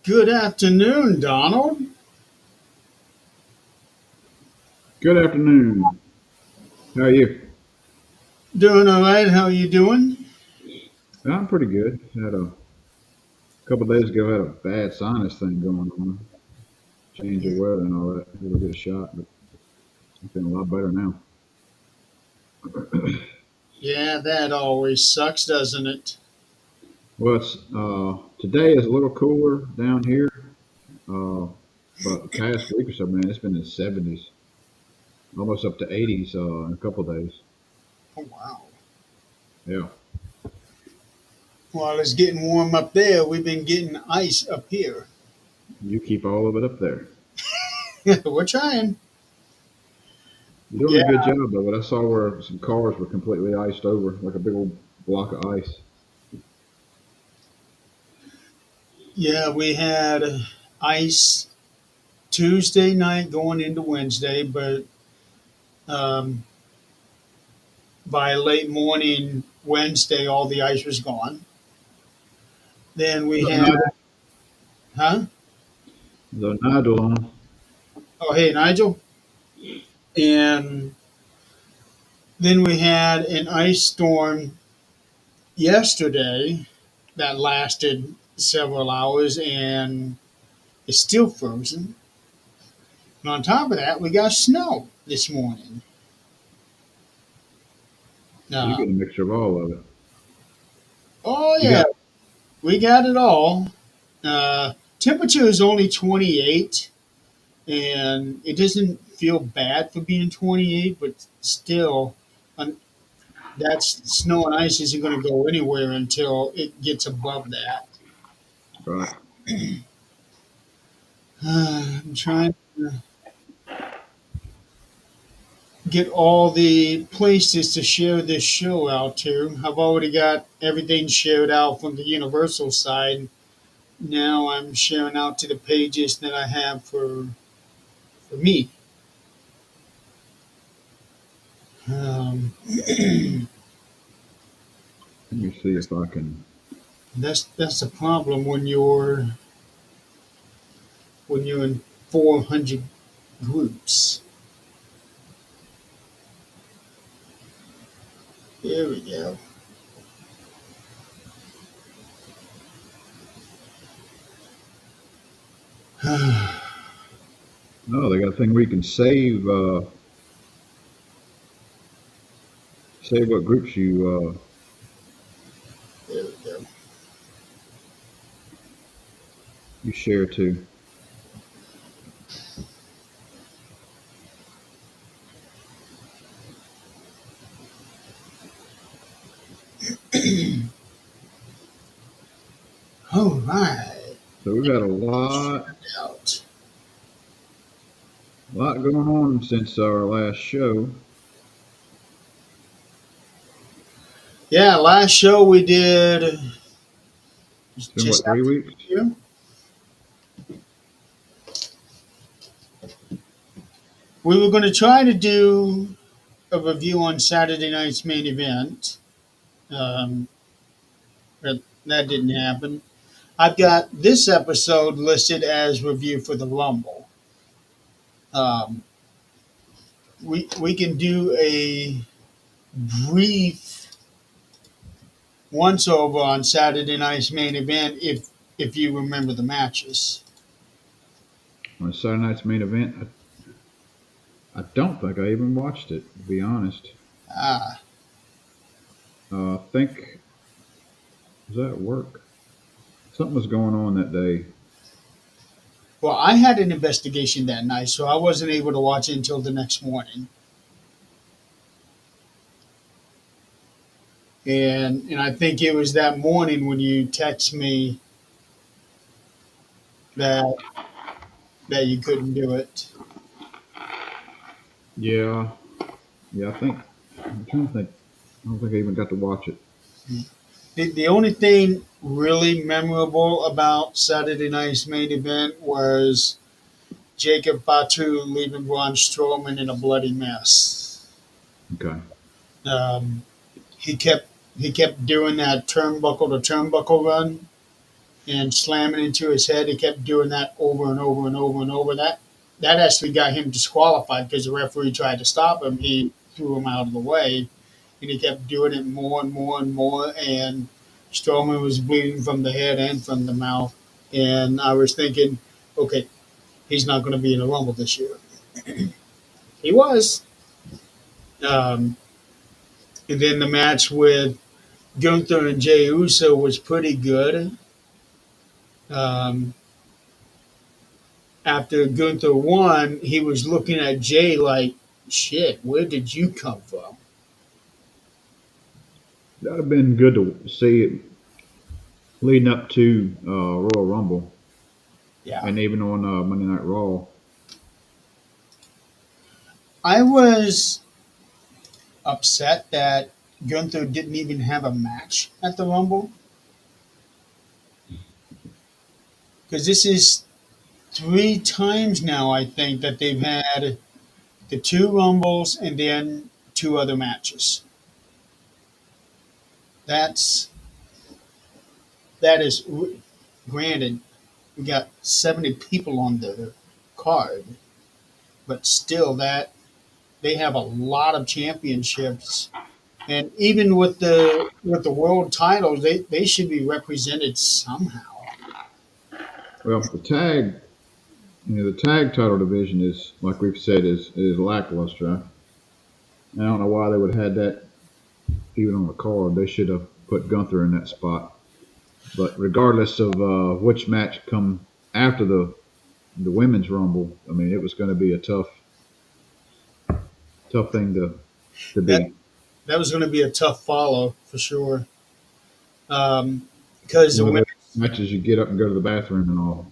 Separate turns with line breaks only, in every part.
Good afternoon, Donald.
Good afternoon. How are you?
Doing all right. How are you doing?
I'm pretty good. Had a couple days ago had a bad sinus thing going on. Change of weather and all that. Had to get a shot, but I'm feeling a lot better now.
Yeah, that always sucks, doesn't it?
Well, it's today is a little cooler down here, but the past week or so, man, it's been in the 70s, almost up to 80s in a couple days.
Oh, wow.
Yeah.
While it's getting warm up there, we've been getting ice up here.
You keep all of it up there.
We're trying.
You're doing
Yeah,
a good job of it. I saw where some cars were completely iced over, like a big old block of ice.
yeah, we had ice Tuesday night going into Wednesday, but um, by late morning Wednesday, all the ice was gone. Then we
What's up,
had,
Nigel?
huh?
The Nigel on.
Oh, hey, Nigel. And then we had an ice storm yesterday that lasted several hours and it's still frozen. And on top of that, we got snow this morning.
You
Uh,
get a mixture of all of it.
oh,
You
yeah,
got
we got it all. Temperature is only 28, and it doesn't feel bad for being 28, but still, um, that snow and ice isn't going to go anywhere until it gets above that.
right.
I'm trying to get all the places to share this show out to. I've already got everything shared out from the Universal side. Now I'm sharing out to the pages that I have for me.
Let me see if I can.
That's the problem when you're in 400 groups. There we go.
Oh, they got a thing where you can save what groups
There we go.
you share to.
All right.
So we've had
Out.
lot going on since our last show.
Yeah, last show we did
It's been
just
what, 3 weeks?
after we were going to try to do a review on Saturday night's main event. Um, but that didn't happen. I've got this episode listed as review for the Rumble. Um, we can do a brief once over on Saturday night's main event, if you remember the matches.
On Saturday night's main event, I don't think I even watched it, to be honest.
Ah,
I think, was that at work? Something was going on that day.
well, I had an investigation that night, so I wasn't able to watch it until the next morning. And I think it was that morning when you text me that that you couldn't do it.
Yeah, yeah, I'm trying to think. I don't think I even got to watch it.
The only thing really memorable about Saturday night's main event was Jacob Fatu leaving Braun Strowman in a bloody mess.
Okay.
Um, he kept he kept doing that turnbuckle to turnbuckle run and slamming into his head. He kept doing that over and over and over and over. That actually got him disqualified because the referee tried to stop him. He threw him out of the way, and he kept doing it more and more and more. And Strowman was bleeding from the head and from the mouth. And I was thinking, okay, he's not going to be in the Rumble this year. He was. Um, and then the match with Gunther and Jey Uso was pretty good. Um, After Gunther won, he was looking at Jay like, shit, where did you come from?
That'd have been good to see it leading up to Royal Rumble
Yeah.
and even on Monday Night Raw.
I was upset that Gunther didn't even have a match at the Rumble because this is three times now, I think, that they've had the two Rumbles and then two other matches. That's that is granted. We got 70 people on the card, but still, that they have a lot of championships, and even with the world titles, they should be represented somehow.
Well, the tag title division is, like we've said, is lackluster. I don't know why they would have had that even on the card. They should have put Gunther in that spot. But regardless of which match come after the women's rumble, I mean, it was going to be a tough thing to
That
beat.
that was going to be a tough follow for sure, because the
One of
women.
those matches you get up and go to the bathroom and all.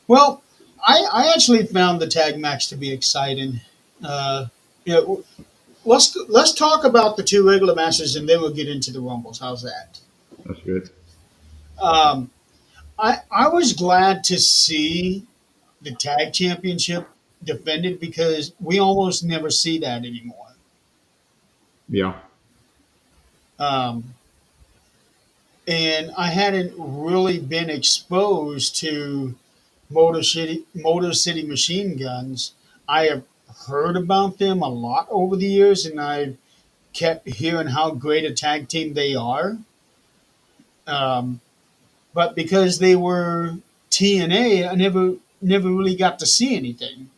Well, I actually found the tag match to be exciting. Uh, yeah, let's talk about the two regular matches and then we'll get into the rumbles. How's that?
That's good.
Um, I was glad to see the tag championship defended because we almost never see that anymore.
Yeah.
Um, and I hadn't really been exposed to Motor City Machine Guns. I have heard about them a lot over the years, and I kept hearing how great a tag team they are. Um, but because they were TNA, I never really got to see anything.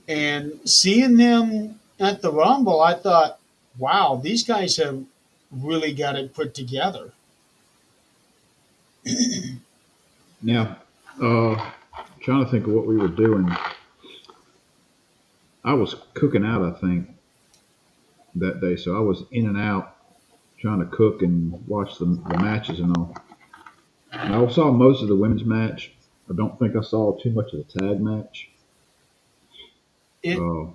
And seeing them at the Rumble, I thought, wow, these guys have really got it put together.
Now, trying to think of what we were doing. I was cooking out, I think, that day, so I was in and out trying to cook and watch the matches and all. And I saw most of the women's match. I don't think I saw too much of the tag match.
It
Uh,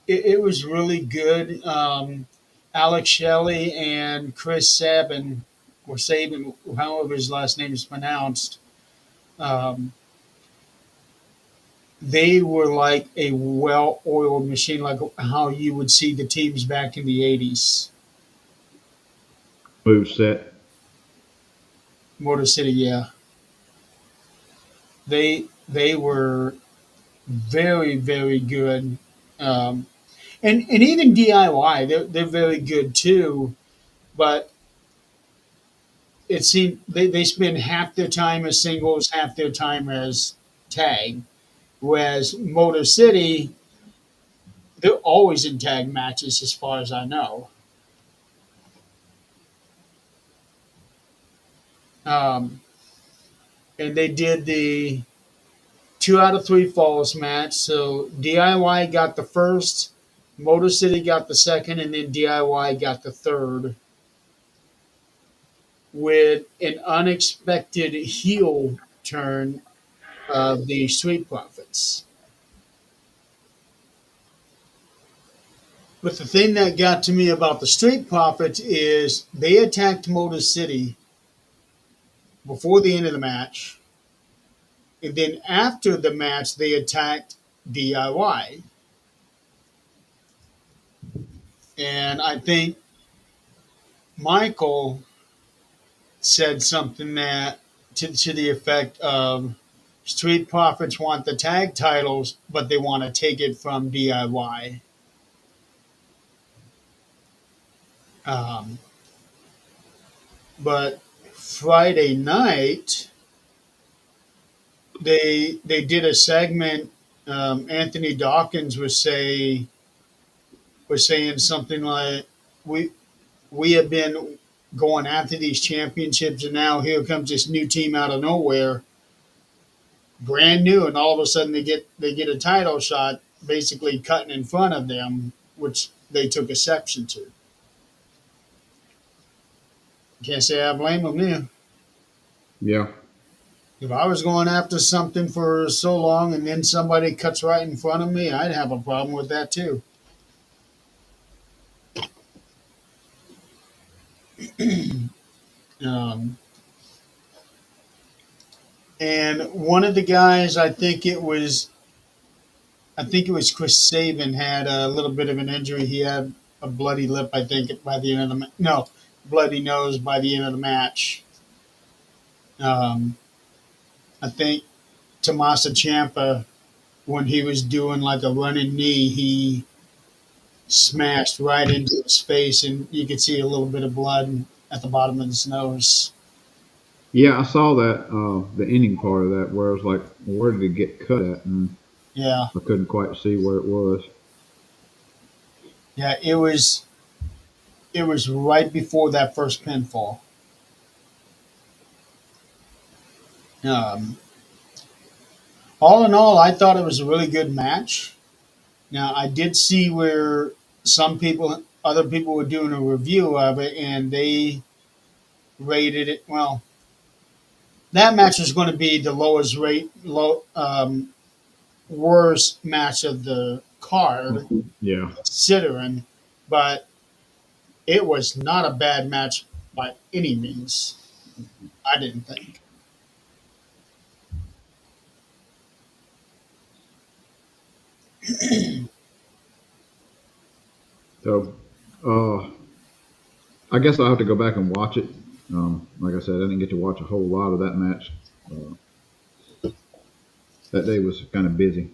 it was really good. Alex Shelley and Chris Sabin, or Sabin, however his last name is pronounced, um, they were like a well-oiled machine, like how you would see the teams back in the '80s.
Move set.
Motor City, yeah, they were very good. Um, and even DIY, they're very good too. But it seemed they spend half their time as singles, half their time as tag. Whereas Motor City, they're always in tag matches, as far as I know. Um, and they did the 2 out of 3 falls match. So DIY got the first, Motor City got the second, and then DIY got the third with an unexpected heel turn of the Street Profits. But the thing that got to me about the Street Profits is they attacked Motor City before the end of the match, and then after the match they attacked DIY. And I think Michael said something that to the effect of Street Profits want the tag titles, but they want to take it from DIY. Um, but Friday night, they did a segment. Anthony Dawkins was saying something like, "We we have been going after these championships, and now here comes this new team out of nowhere, brand new, and all of a sudden they get a title shot, basically cutting in front of them, which they took exception to. Can't say I blame them now.
Yeah.
If I was going after something for so long and then somebody cuts right in front of me, I'd have a problem with that too. Um, and one of the guys, I think it was Chris Sabin, had a little bit of an injury. He had a bloody lip, I think, by the end of the no, bloody nose by the end of the match. Um, I think Tommaso Ciampa, when he was doing like a running knee, he smashed right into his face, and you could see a little bit of blood at the bottom of his nose.
Yeah, I saw that the ending part of that where it was like, where did it get cut at? And
Yeah,
I couldn't quite see where it was.
yeah, it was right before that first pinfall. Um, all in all, I thought it was a really good match. Now, I did see where other people were doing a review of it, and they rated it. Well, that match is going to be the worst match of the card,
Yeah.
considering, but it was not a bad match by any means. I didn't think.
So, uh, I guess I'll have to go back and watch it. Like I said, I didn't get to watch a whole lot of that match. Uh, that day was kind of busy.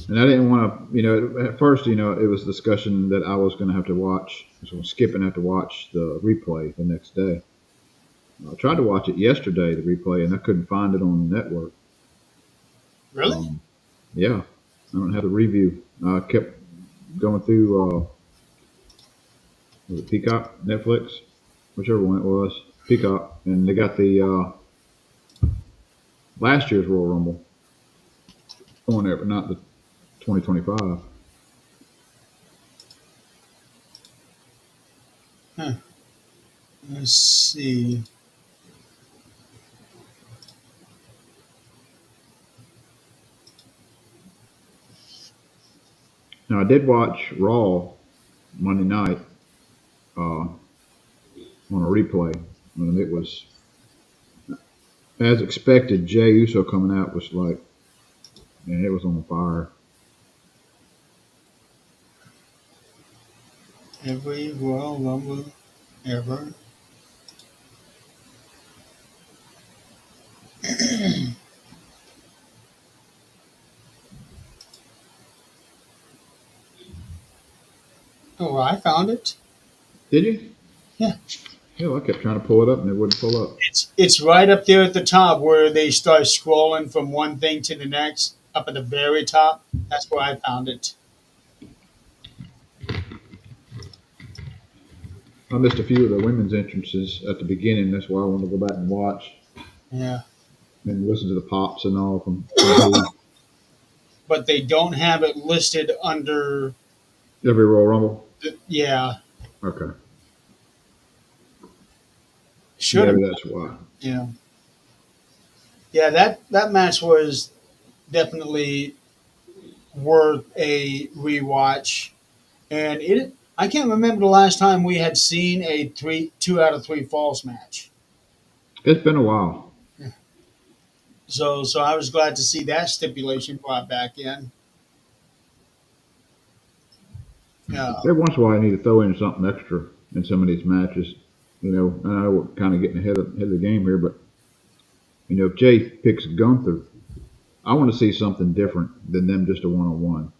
And I didn't want to, at first, it was discussion that I was going to have to watch, so I was skipping have to watch the replay the next day. I tried to watch it yesterday, the replay, and I couldn't find it on the network.
Really?
Yeah, I don't have the review. I kept going through, was it Peacock, Netflix, whichever one it was, Peacock, and they got the last year's Royal Rumble on there, but not the 2025.
Huh. Let's see.
Now I did watch Raw Monday night on a replay, and it was as expected. Jay Uso coming out was like, man, it was on fire.
Every Royal Rumble ever. Oh, I found it.
Did you?
Yeah.
Hell, I kept trying to pull it up and it wouldn't pull up.
It's right up there at the top where they start scrolling from one thing to the next, up at the very top. That's where I found it.
I missed a few of the women's entrances at the beginning. That's why I wanted to go back and watch
Yeah.
and listen to the pops and all from
But they don't have it listed under
every Royal Rumble.
yeah.
Okay,
Should have.
maybe that's why.
Yeah. Yeah, that match was definitely worth a rewatch. And it I can't remember the last time we had seen a 2 out of 3 falls match.
It's been a while.
So I was glad to see that stipulation brought back in. Uh,
Every once in a while, I need to throw in something extra in some of these matches. I know we're kind of getting ahead of the game here, but if Jay picks Gunther, I want to see something different than them just a one-on-one.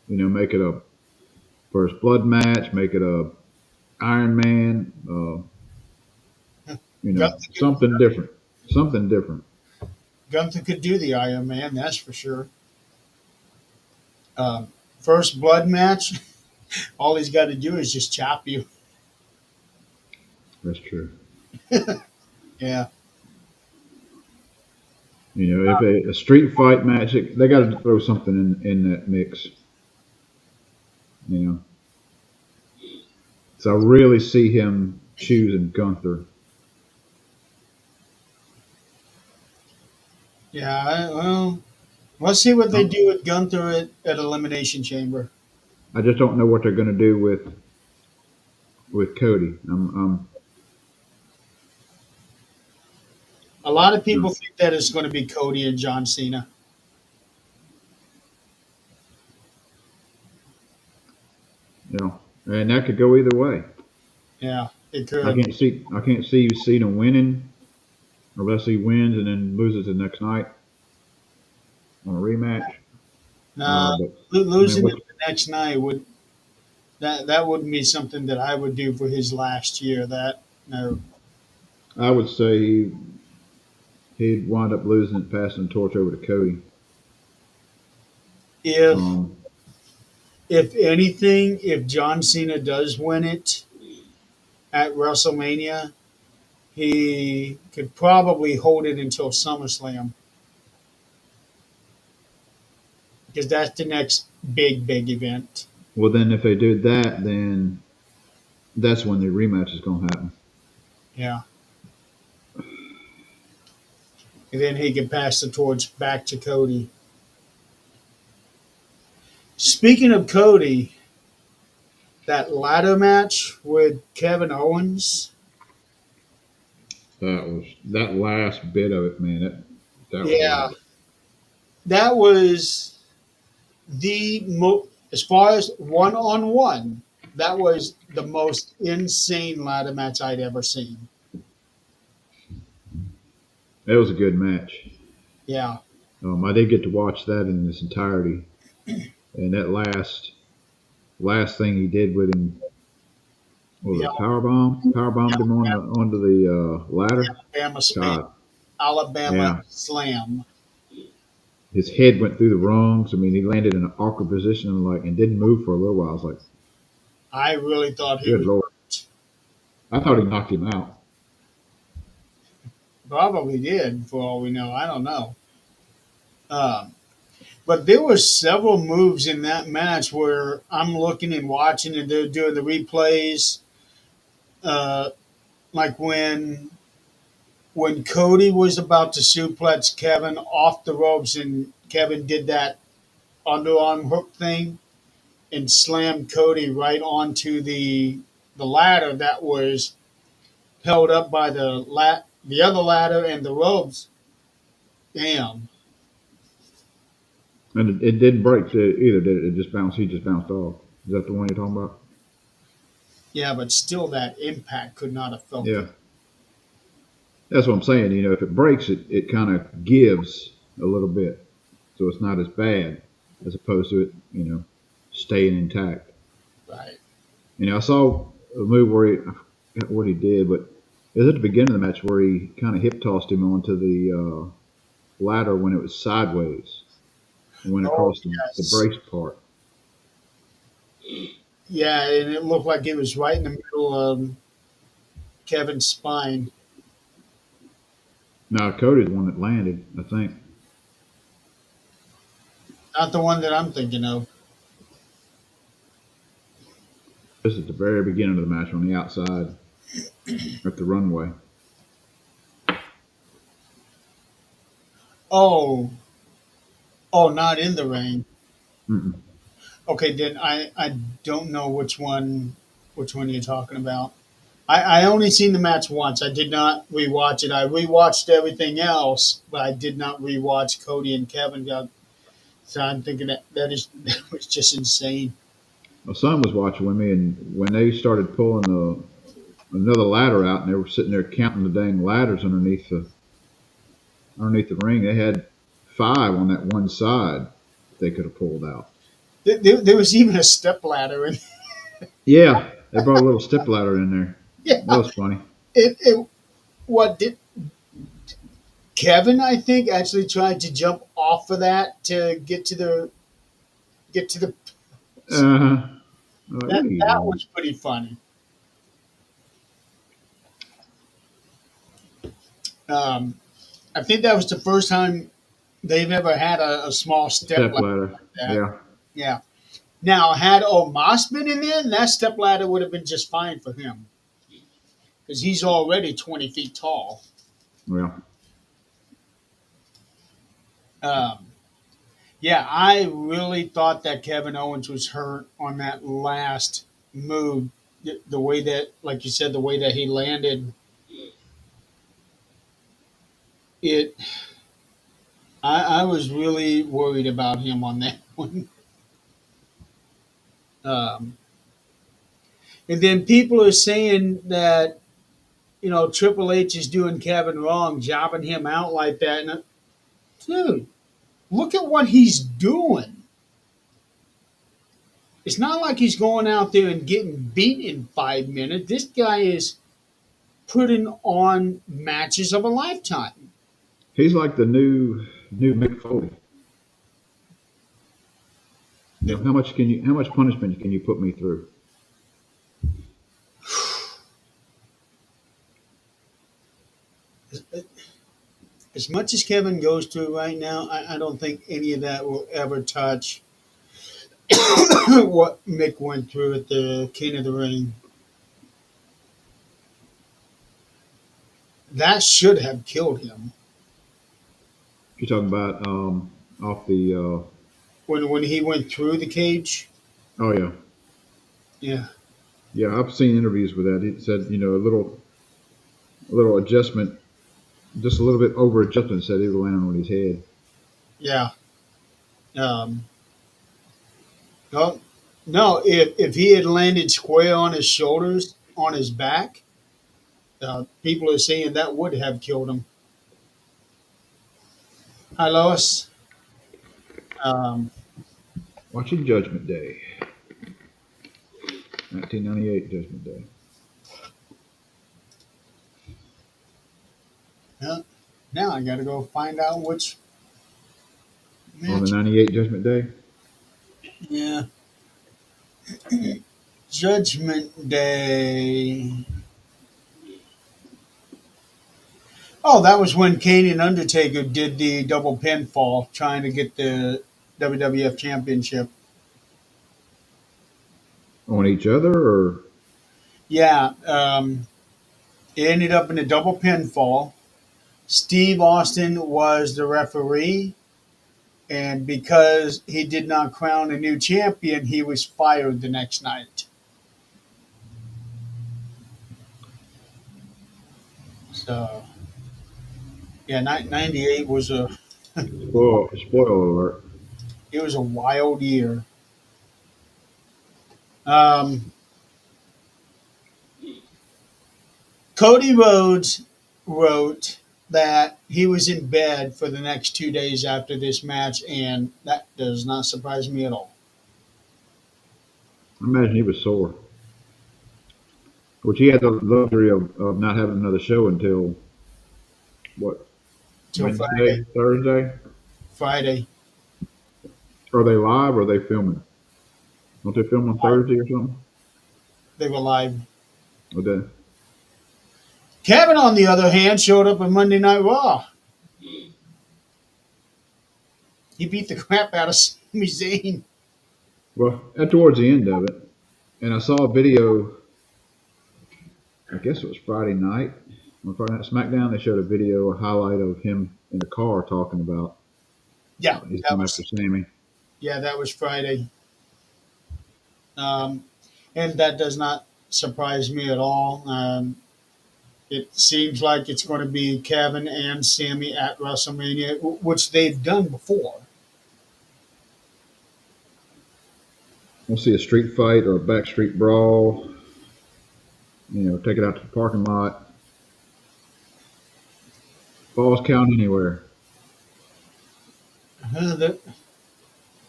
Make it a first blood match, make it a Iron Man,
Gunther,
something different, something different.
Gunther could do the Iron Man, that's for sure. Um, First blood match, all he's got to do is just chop you.
That's true.
Yeah.
If a street fight match, they got to throw something in that mix. You know, so I really see him choosing Gunther.
Yeah, well, let's see what they do with Gunther at Elimination Chamber.
I just don't know what they're going to do with Cody.
A lot of people
I'm
think that it's going to be Cody and John Cena.
and that could go either way.
Yeah, it
I
could.
can't see Cena winning unless he wins and then loses the next night on a rematch.
Nah,
But I mean,
losing
what
it the next night would that wouldn't be something that I would do for his last year. That no.
I would say he'd wind up losing it, passing the torch over to Cody.
If
Um,
if anything, if John Cena does win it at WrestleMania, he could probably hold it until SummerSlam because that's the next big event.
well, then if they do that, then that's when the rematch is going to happen.
Yeah, and then he could pass the torch back to Cody. Speaking of Cody, that ladder match with Kevin Owens.
That last bit of it, man. That was
Yeah,
awesome.
that was as far as one on one, that was the most insane ladder match I'd ever seen.
It was a good match.
Yeah,
I did get to watch that in its entirety, and that last thing he did with him was
the
a power bombed him onto the ladder.
Alabama spam,
God,
Alabama
yeah,
slam.
his head went through the rungs. I mean, he landed in an awkward position and didn't move for a little while. I was like,
I really thought he
good
was
lord, I thought he knocked him out.
probably did for all we know. I don't know. Um, but there were several moves in that match where I'm looking and watching, and they're doing the replays. Uh, like when Cody was about to suplex Kevin off the ropes, and Kevin did that underarm hook thing and slammed Cody right onto the ladder that was held up by the other ladder and the ropes. Damn.
And it didn't break either, did it? It just bounced. He just bounced off. Is that the one you're talking about?
Yeah, but still, that impact could not have felt
Yeah,
it.
that's what I'm saying. If it breaks, it kind of gives a little bit, so it's not as bad as opposed to it, staying intact.
Right.
I saw a move where I forgot what he did, but it was at the beginning of the match where he kind of hip tossed him onto the ladder when it was sideways and went
Oh
across the
yes,
brace part.
yeah, and it looked like it was right in the middle of Kevin's spine.
Now Cody's the one that landed, I think.
Not the one that I'm thinking of.
This is the very beginning of the match on the outside at the runway.
Oh, oh, not in the ring.
Mm-mm.
Okay, then I don't know which one you're talking about. I only seen the match once. I did not rewatch it. I rewatched everything else, but I did not rewatch Cody and Kevin. So I'm thinking that is that was just insane.
My son was watching with me, and when they started pulling another ladder out, and they were sitting there counting the dang ladders underneath the ring, they had five on that one side they could have pulled out.
There was even a step ladder, and
Yeah, they brought a little step ladder in there. That
yeah,
was funny.
it what did Kevin? I think actually tried to jump off of that to get to the
Uh-huh. Like, what
that
are you
that
doing?
was pretty funny. Um, I think that was the first time they've ever had a small step
Step
ladder
ladder.
like that.
Yeah.
Yeah. Now, had Omos been in there, that step ladder would have been just fine for him because he's already 20 feet tall.
Well,
Um, yeah, I really thought that Kevin Owens was hurt on that last move. The way that, like you said, the way that he landed it, I was really worried about him on that one. Um, and then people are saying that Triple H is doing Kevin wrong, jobbing him out like that. And dude, look at what he's doing. It's not like he's going out there and getting beat in 5 minutes. This guy is putting on matches of a lifetime.
he's like the new Mick Foley. How much punishment can you put me through?
As much as Kevin goes through right now, I don't think any of that will ever touch what Mick went through at the King of the Ring. That should have killed him
You're talking about off the
when he went through the cage.
oh yeah.
Yeah,
Yeah, I've seen interviews with that. He said, a little adjustment, just a little bit over adjustment said he would land on his head.
yeah. Um, no, no. If he had landed square on his shoulders, on his back, people are saying that would have killed him. Hi, Lois. Um,
Watching Judgment Day, 1998 Judgment Day.
yeah, now I got to go find out which
On the
match.
98 Judgment Day.
Yeah, Judgment Day. Oh, that was when Kane and Undertaker did the double pinfall, trying to get the WWF Championship.
On each other, or
Yeah, it ended up in a double pinfall. Steve Austin was the referee, and because he did not crown a new champion, he was fired the next night. So, yeah, 98 was
spoiler alert.
it was a wild year. Um, Cody Rhodes wrote that he was in bed for the next 2 days after this match, and that does not surprise me at all.
I imagine he was sore. which he had the luxury of not having another show until what,
till Friday.
Wednesday, Thursday.
Friday.
Are they live or are they filming? Don't they film on Thursday or something?
They were live.
Or they,
Kevin, on the other hand, showed up on Monday Night Raw. He beat the crap out of Sami Zayn.
well, towards the end of it, and I saw a video. I guess it was Friday night. On Friday Night SmackDown, they showed a video, a highlight of him in the car talking about
Yeah,
he's
that
going
was
after Sammy.
that was Friday. Um, and that does not surprise me at all. It seems like it's going to be Kevin and Sammy at WrestleMania, which they've done before.
We'll see a street fight or a backstreet brawl. Take it out to the parking lot. Balls count anywhere.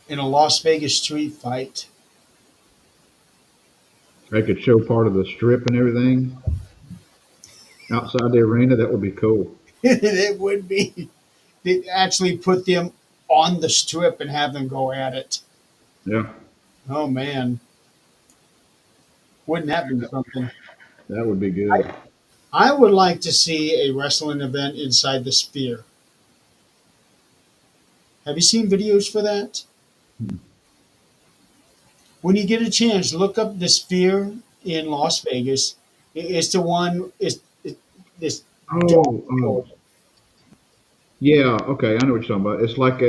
In a Las Vegas street fight.
They could show part of the strip and everything outside the arena. That would be cool.
It would be. They actually put them on the strip and have them go at it.
Yeah,
Oh man, wouldn't that be something?
that would be good.
I would like to see a wrestling event inside the Sphere. Have you seen videos for that? When you get a chance, look up the Sphere in Las Vegas. It's the one. It's this.
Oh, yeah. Okay, I know what you're talking about. It's like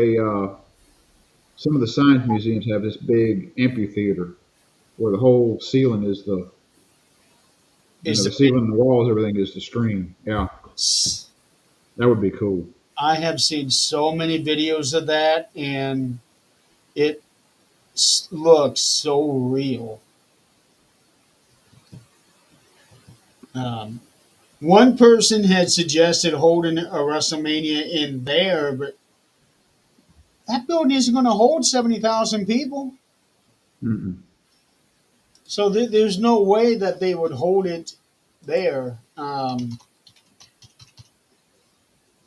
some of the science museums have this big amphitheater where the whole ceiling is
Is
the
the
ceiling and the walls, everything is the screen. Yeah, that would be cool.
I have seen so many videos of that, and it looks so real. Um, One person had suggested holding a WrestleMania in there, but that building isn't going to hold 70,000 people.
Mm-mm.
So there's no way that they would hold it there.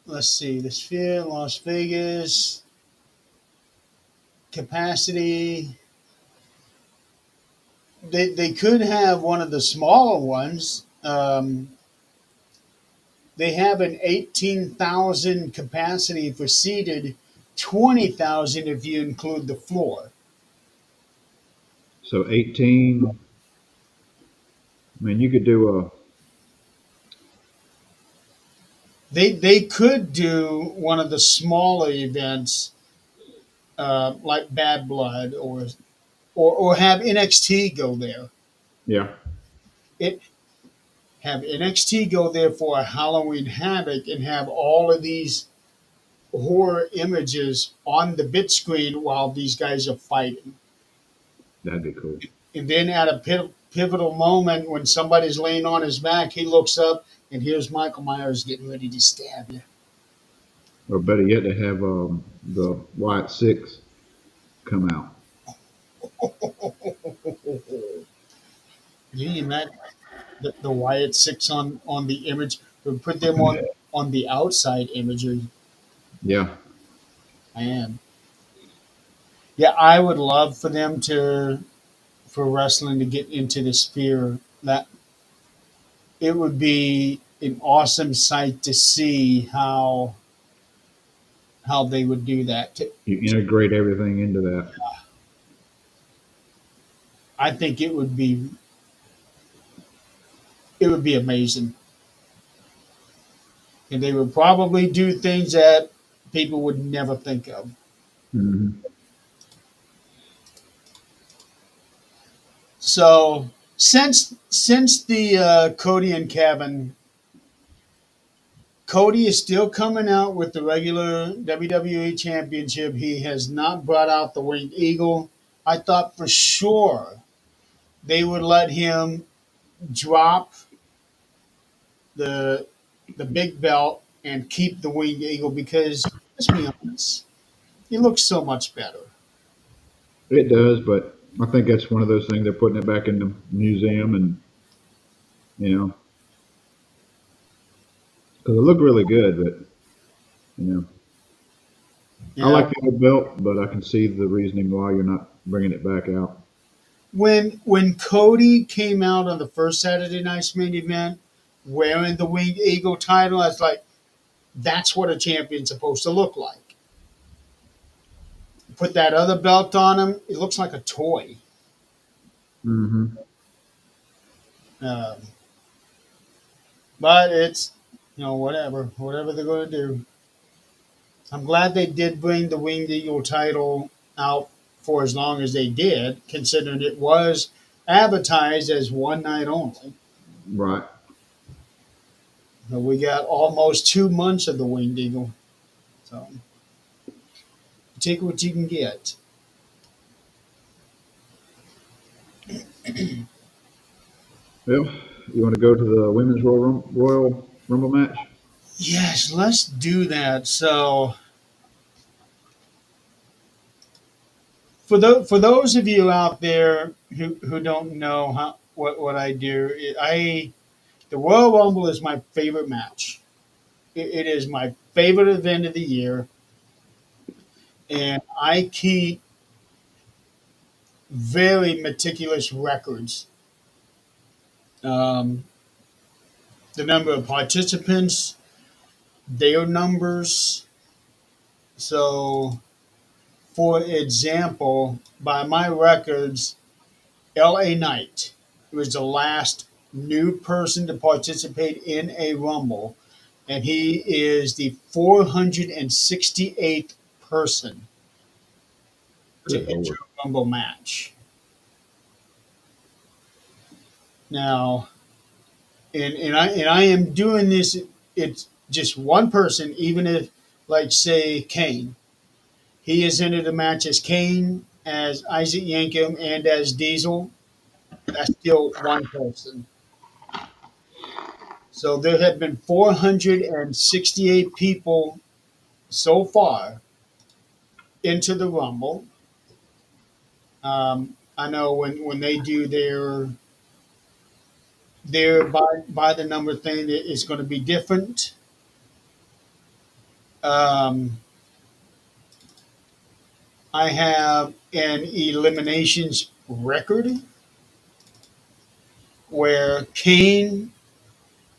Let's see, the Sphere, Las Vegas, capacity. They could have one of the smaller ones. They have an 18,000 capacity for seated, 20,000 if you include the floor.
So 18. I mean, you could do a.
They could do one of the smaller events like Bad Blood or have NXT go there.
Yeah,
It have NXT go there for a Halloween Havoc and have all of these horror images on the bit screen while these guys are fighting.
that'd be cool.
And then at a pivotal moment when somebody's laying on his back, he looks up and here's Michael Myers getting ready to stab you.
Or better yet, to have the Wyatt Six come out.
Can you imagine the Wyatt Six on the image? We put them on the outside imagery.
Yeah,
Man, yeah, I would love for them for wrestling to get into the Sphere. That it would be an awesome sight to see how they would do that.
you integrate everything into that.
I think it would be amazing, and they would probably do things that people would never think of.
Hmm.
So since the Cody and Kevin, Cody is still coming out with the regular WWE Championship. He has not brought out the Winged Eagle. I thought for sure they would let him drop the the big belt and keep the Winged Eagle because let's be honest, he looks so much better.
It does, but I think that's one of those things they're putting it back in the museum, and you know, because it looked really good. But you know, I
Yeah.
like the old belt, but I can see the reasoning why you're not bringing it back out.
When Cody came out on the first Saturday night's main event wearing the Winged Eagle title, I was like, that's what a champion's supposed to look like. Put that other belt on him, it looks like a toy.
Hmm.
Um, but it's, whatever they're going to do. I'm glad they did bring the Winged Eagle title out for as long as they did, considering it was advertised as one night only.
Right.
But we got almost 2 months of the Winged Eagle. So take what you can get.
Well, you want to go to the women's Royal Rumble match?
Yes, let's do that. So for those of you out there who don't know what I do, the Royal Rumble is my favorite match. It is my favorite event of the year, and I keep very meticulous records. Um, the number of participants, their numbers. So, for example, by my records, L.A. Knight was the last new person to participate in a Rumble, and he is the 468th person to
Good
enter
lord.
a Rumble match. Now, and I am doing this. It's just one person, even if, like, say, Kane. He has entered the match as Kane, as Isaac Yankem, and as Diesel. That's still one person. So there have been 468 people so far into the Rumble. I know when they do their by the number thing, it's going to be different. Um, I have an eliminations record where Kane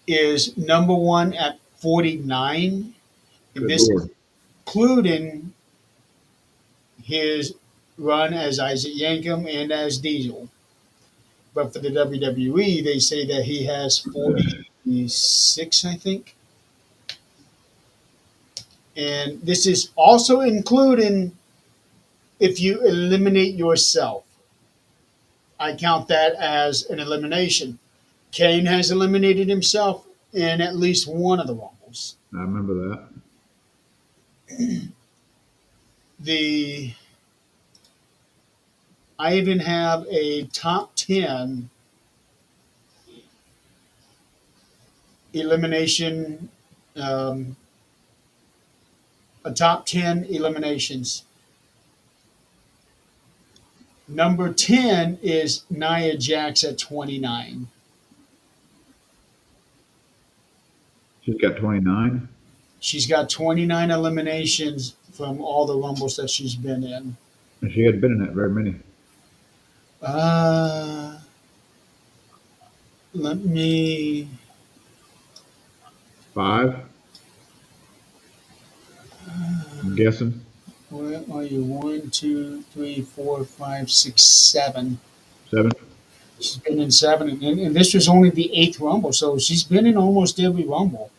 is number one at 49, and
Good
this is
lord.
including his run as Isaac Yankem and as Diesel. But for the WWE, they say that he has 46, I think. And this is also including if you eliminate yourself. I count that as an elimination. Kane has eliminated himself in at least one of the Rumbles.
I remember that.
The I even have a top 10 elimination, um, a top 10 eliminations. Number 10 is Nia Jax at 29.
She's got 29.
She's got 29 eliminations from all the Rumbles that she's been in.
And she hadn't been in that very many.
Uh, let me.
5, I'm guessing.
Where are you? 1, 2, 3, 4, 5, 6, 7.
7.
She's been in 7, and this was only the eighth Rumble, so she's been in almost every Rumble.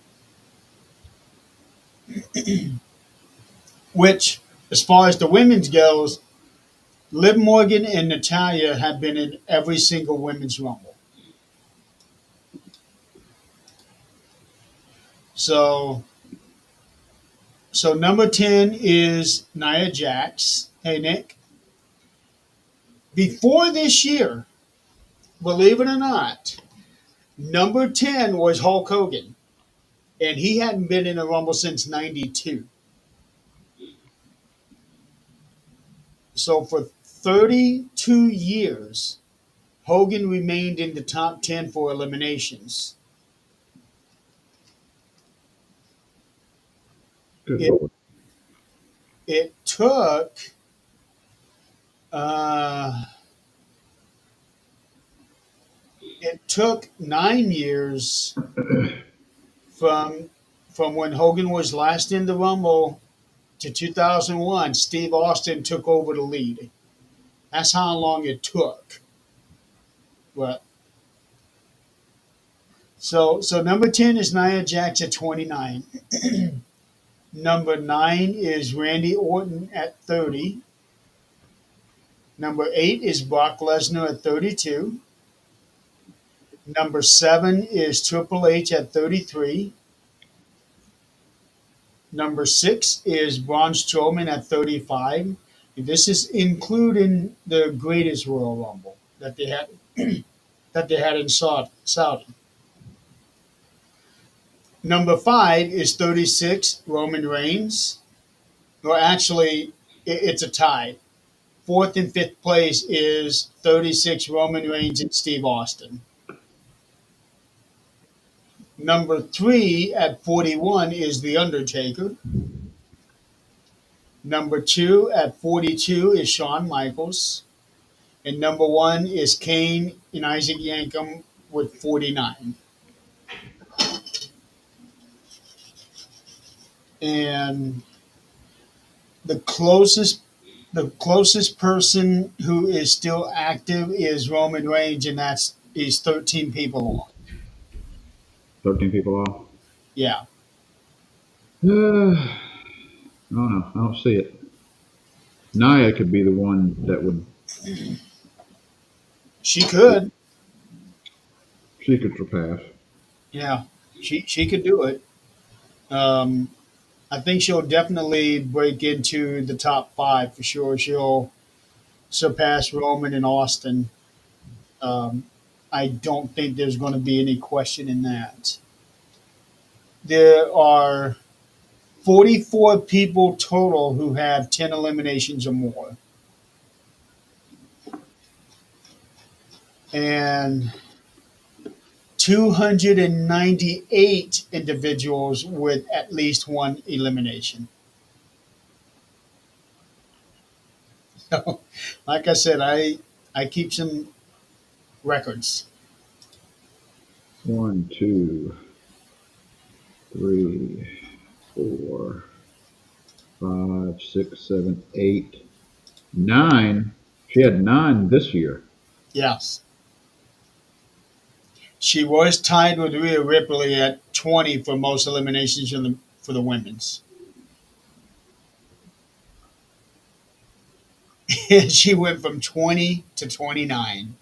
Which, as far as the women's goes, Liv Morgan and Natalia have been in every single women's Rumble. So, so number 10 is Nia Jax. Hey, Nick. Before this year, believe it or not, number 10 was Hulk Hogan, and he hadn't been in a Rumble since '92. So for 32 years, Hogan remained in the top 10 for eliminations.
Good
It,
Lord.
it took uh, it took 9 years from when Hogan was last in the Rumble to 2001. Steve Austin took over the lead. That's how long it took. But so number 10 is Nia Jax at 29. Number 9 is Randy Orton at 30. Number 8 is Brock Lesnar at 32. Number 7 is Triple H at 33. Number 6 is Braun Strowman at 35. This is including the greatest Royal Rumble that they had in Saudi. Number 5 is 36, Roman Reigns. Or actually, it's a tie. Fourth and fifth place is 36, Roman Reigns and Steve Austin. Number 3 at 41 is The Undertaker. Number 2 at 42 is Shawn Michaels. And number 1 is Kane and Isaac Yankem with 49. And the closest person who is still active is Roman Reigns, and he's 13 people on.
13 people off.
Yeah,
I don't know. I don't see it. Nia could be the one that would.
she could.
She could surpass.
Yeah, she could do it. Um, I think she'll definitely break into the top 5 for sure. She'll surpass Roman and Austin. Um, I don't think there's going to be any question in that. There are 44 people total who have 10 eliminations or more. And 298 individuals with at least one elimination. So, like I said, I keep some records.
1, 2, 3, 4, 5, 6, 7, 8, 9. She had 9 this year.
Yes. She was tied with Rhea Ripley at 20 for most eliminations for the women's. She went from 20 to 29.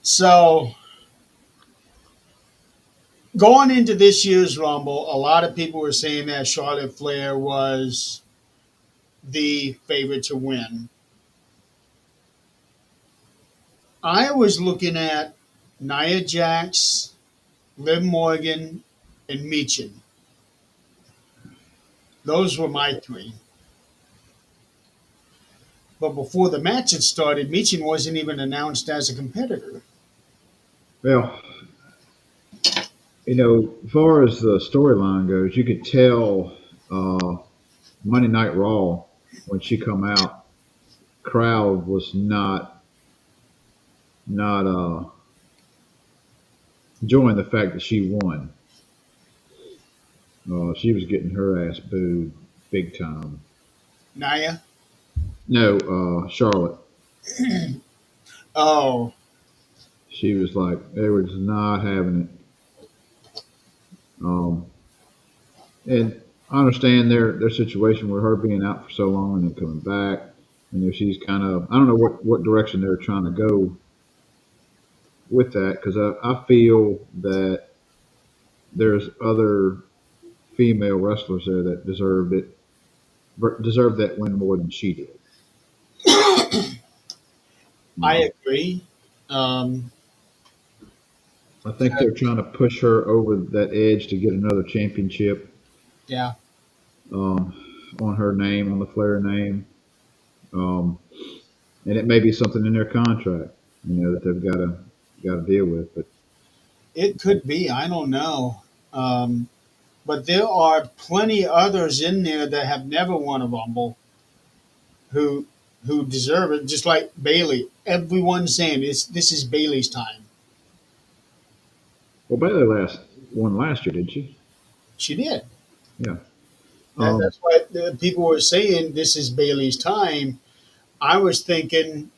So, going into this year's Rumble, a lot of people were saying that Charlotte Flair was the favorite to win. I was looking at Nia Jax, Liv Morgan, and Michin. Those were my 3. But before the match had started, Michin wasn't even announced as a competitor.
Well, as far as the storyline goes, you could tell Monday Night Raw when she come out, crowd was not enjoying the fact that she won. She was getting her ass booed big time.
Nia?
No, Charlotte.
Oh,
She was like, they were just not having it. And I understand their situation with her being out for so long and then coming back. She's kind of, I don't know what direction they're trying to go with that because I feel that there's other female wrestlers there that deserve that win more than she did.
I agree. Um,
I think they're trying to push her over that edge to get another championship
yeah.
on her name, on the Flair name. um, and it may be something in their contract, that they've got to deal with. But
It could be. I don't know. Um, but there are plenty others in there that have never won a Rumble who deserve it, just like Bailey. Everyone's saying this is Bailey's time.
well, Bailey won last year, didn't she?
She did.
Yeah. Um,
That's why the people were saying this is Bailey's time. I was thinking,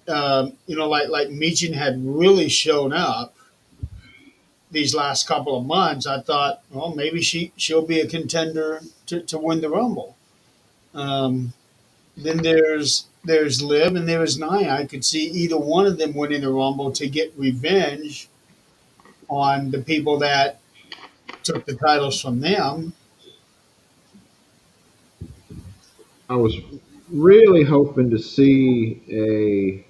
like Meechin had really shown up these last couple of months. I thought, well, maybe she'll be a contender to win the Rumble. Um, then there's Liv and there's Nia. I could see either one of them winning the Rumble to get revenge on the people that took the titles from them.
I was really hoping to see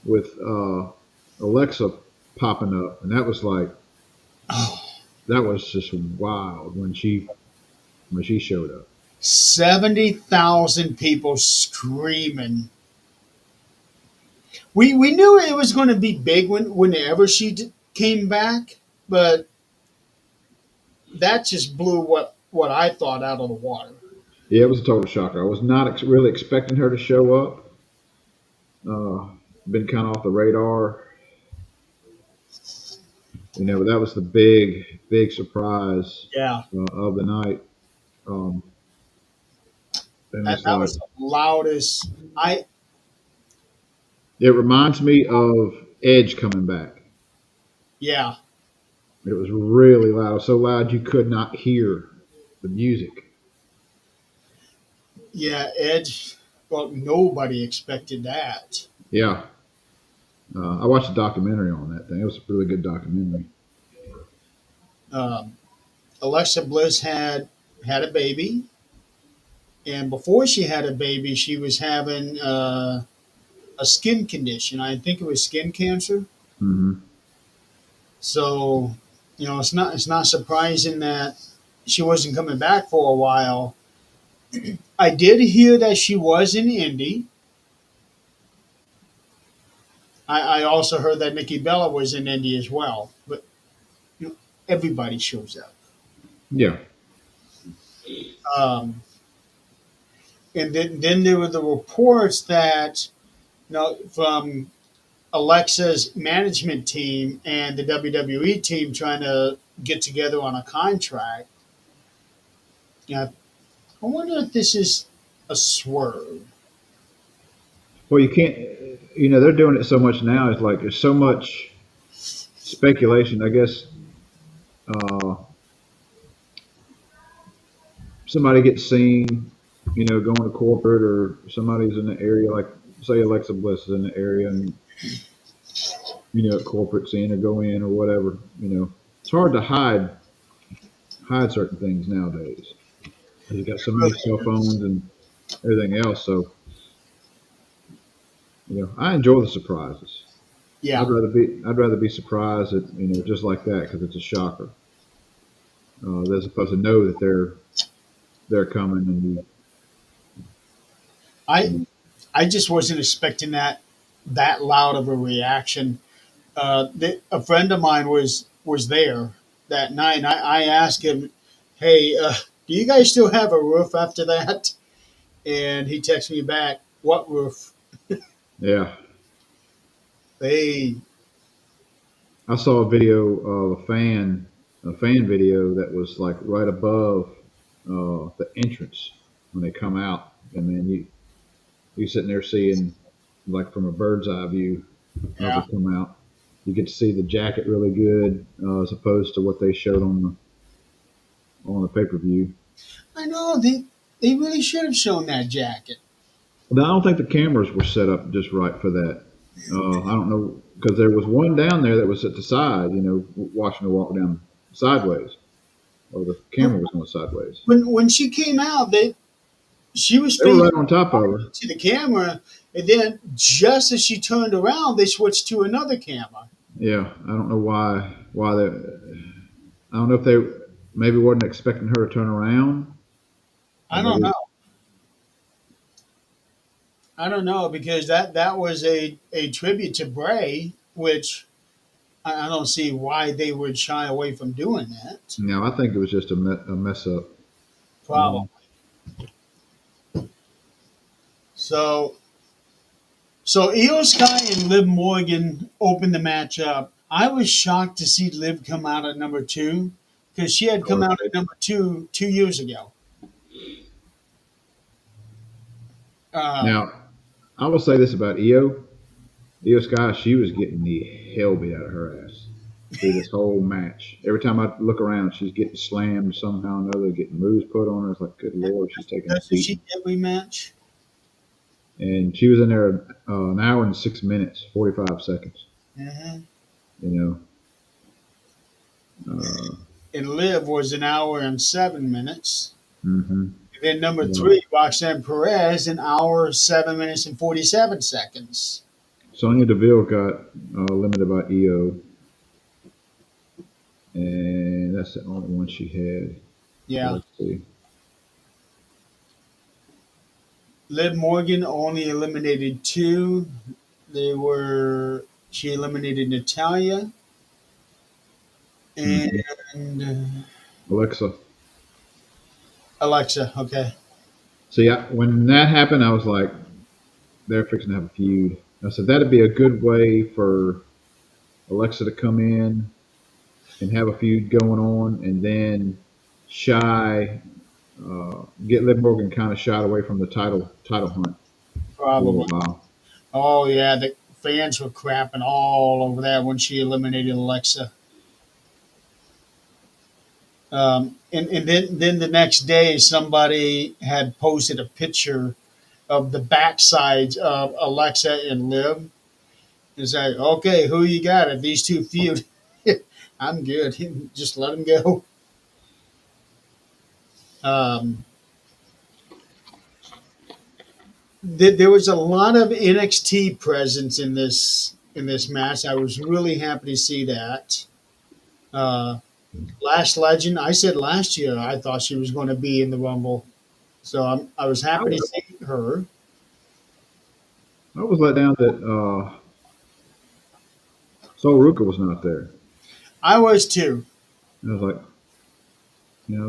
with Alexa popping up, and that was just wild when she showed up.
70,000 people screaming. We knew it was going to be big whenever she came back, but that just blew what I thought out of the water.
Yeah, it was a total shocker. I was not really expecting her to show up. Been kind of off the radar, but that was the big surprise
Yeah,
of the night. Um, and it's
that
like
was the loudest.
it reminds me of Edge coming back.
Yeah,
It was really loud, so loud you could not hear the music.
yeah, Edge. Well, nobody expected that.
Yeah, I watched a documentary on that thing. It was a really good documentary.
Um, Alexa Bliss had a baby, and before she had a baby, she was having a skin condition. I think it was skin cancer.
Hmm.
So, it's not surprising that she wasn't coming back for a while. I did hear that she was in Indy. I also heard that Nikki Bella was in Indy as well. But everybody shows up.
Yeah,
Um, and then there were the reports that from Alexa's management team and the WWE team trying to get together on a contract. I wonder if this is a swerve.
well, you can't. They're doing it so much now. It's like there's so much speculation. I guess uh, somebody gets seen, going to corporate, or somebody's in the area, like say Alexa Bliss is in the area, and at corporate seeing her go in or whatever. It's hard to hide certain things nowadays. You got so many cell phones and everything else. So I enjoy the surprises.
Yeah,
I'd rather be surprised at just like that because it's a shocker, as opposed to know that they're coming and
I I just wasn't expecting that loud of a reaction. A friend of mine was there that night. And I asked him, "Hey, do you guys still have a roof after that?" And he texted me back, "What roof?"
yeah.
Hey,
I saw a video of a fan video that was like right above the entrance when they come out, and then you sitting there seeing like from a bird's eye view of
yeah,
it come out. You get to see the jacket really good as opposed to what they showed on the pay per view.
I know they really should have shown that jacket.
Now, I don't think the cameras were set up just right for that. I don't know because there was one down there that was at the side, watching her walk down sideways, or the camera was going sideways.
When she came out, she was
They were
facing
right on top of her.
to the camera, and then just as she turned around, they switched to another camera.
Yeah, I don't know why they. I don't know if they maybe wasn't expecting her to turn around, or
I don't know. I don't know because that was a tribute to Bray, which I don't see why they would shy away from doing that.
No, I think it was just a mess up.
Probably. So so Io Sky and Liv Morgan opened the match up. I was shocked to see Liv come out at number two because she had come out at number two 2 years ago. Um,
Now, I will say this about Io Sky, she was getting the hell beat out of her ass through this whole match. Every time I look around, she's getting slammed somehow or another, getting moves put on her. It's like, good lord, she's taking a
doesn't she
beating.
get rematch?
And she was in there an hour and 6 minutes, 45 seconds.
Hmm.
You know,
And Liv was an hour and 7 minutes.
hmm
And then number
yeah.
three, Roxanne Perez, an hour, 7 minutes, and 47 seconds.
Sonya Deville got limited by EO, and that's the only one she had.
Yeah.
Let's see.
Liv Morgan only eliminated two. She eliminated Natalia
hmm
and
Alexa.
Alexa. Okay.
See, when that happened, I was like, they're fixing to have a feud. I said that'd be a good way for Alexa to come in and have a feud going on, and then shy, get Liv Morgan kind of shied away from the title hunt for a little
Probably.
while.
Oh, yeah. The fans were crapping all over that when she eliminated Alexa. And then the next day, somebody had posted a picture of the backsides of Alexa and Liv. It's like, okay, who you got? If these two feud, I'm good. Just let them go. Um, there was a lot of NXT presence in this match. I was really happy to see that. Uh, Last Legend, I said last year I thought she was going to be in the Rumble, so I was
I
happy to
was,
see her.
I was let down that Sol Ruka was not there.
I was too.
And I was like,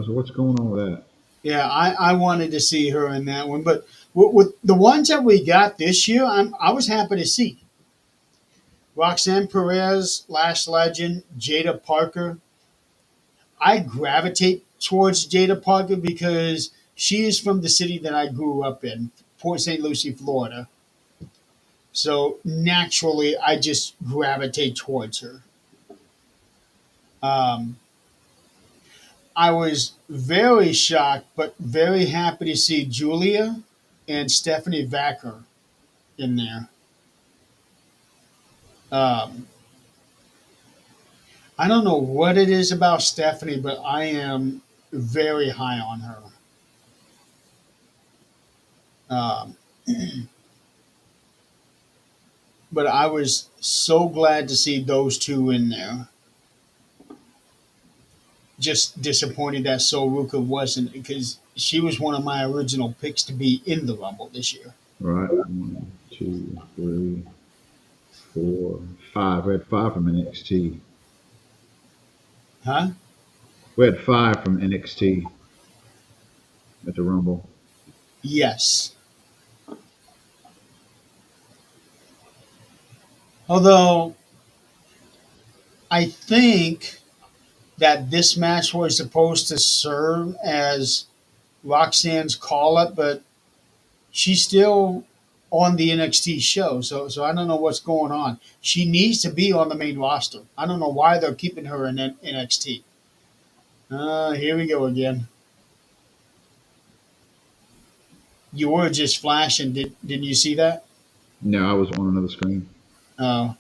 so what's going on with that?
Yeah, I wanted to see her in that one, but with the ones that we got this year, I was happy to see Roxanne Perez, Last Legend, Jada Parker. I gravitate towards Jada Parker because she is from the city that I grew up in, Port St. Lucie, Florida. So naturally, I just gravitate towards her. Um, I was very shocked, but very happy to see Julia and Stephanie Vacker in there. Um, I don't know what it is about Stephanie, but I am very high on her. Um, but I was so glad to see those two in there. Just disappointed that Sol Ruka wasn't because she was one of my original picks to be in the Rumble this year.
Right? 1, 2, 3, 4, 5. We had 5 from NXT.
Huh?
We had 5 from NXT at the Rumble.
Yes. Although I think that this match was supposed to serve as Roxanne's call up, but she's still on the NXT show. So I don't know what's going on. She needs to be on the main roster. I don't know why they're keeping her in NXT. Here we go again. You were just flashing. Didn't you see that?
No, I was on another screen.
Uh,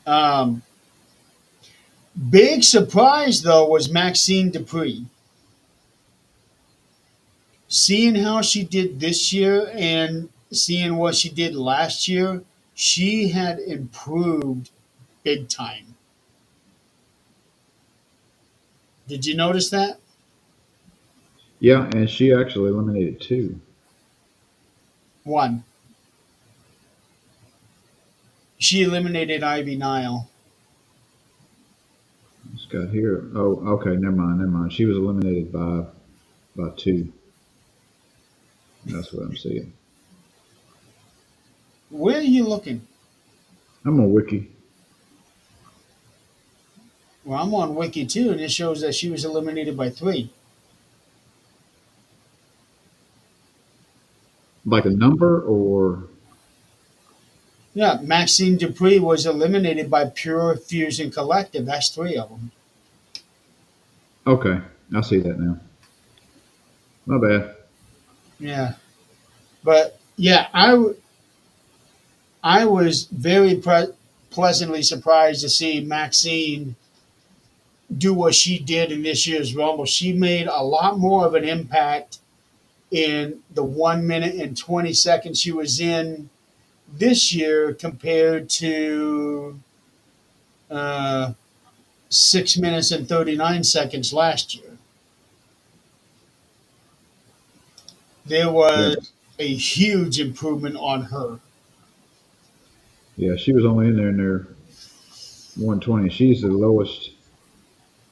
um, Big surprise though was Maxine Dupree. Seeing how she did this year and seeing what she did last year, she had improved big time. Did you notice that?
Yeah, and she actually eliminated 2.
One. She eliminated Ivy Nile.
It's got here. Oh, okay. Never mind. Never mind. She was eliminated by two. That's what I'm seeing.
Where are you looking?
I'm on Wiki.
Well, I'm on Wiki too, and it shows that she was eliminated by three.
Like a number or
Yeah, Maxine Dupree was eliminated by Pure Fusion Collective. That's three of them.
okay. I see that now. My bad.
Yeah, but yeah, I was very pleasantly surprised to see Maxine do what she did in this year's Rumble. She made a lot more of an impact in the 1 minute and 20 seconds she was in this year compared to uh, 6 minutes and 39 seconds last year. There
Yeah.
was a huge improvement on her.
Yeah. She was only in there 120. She's the lowest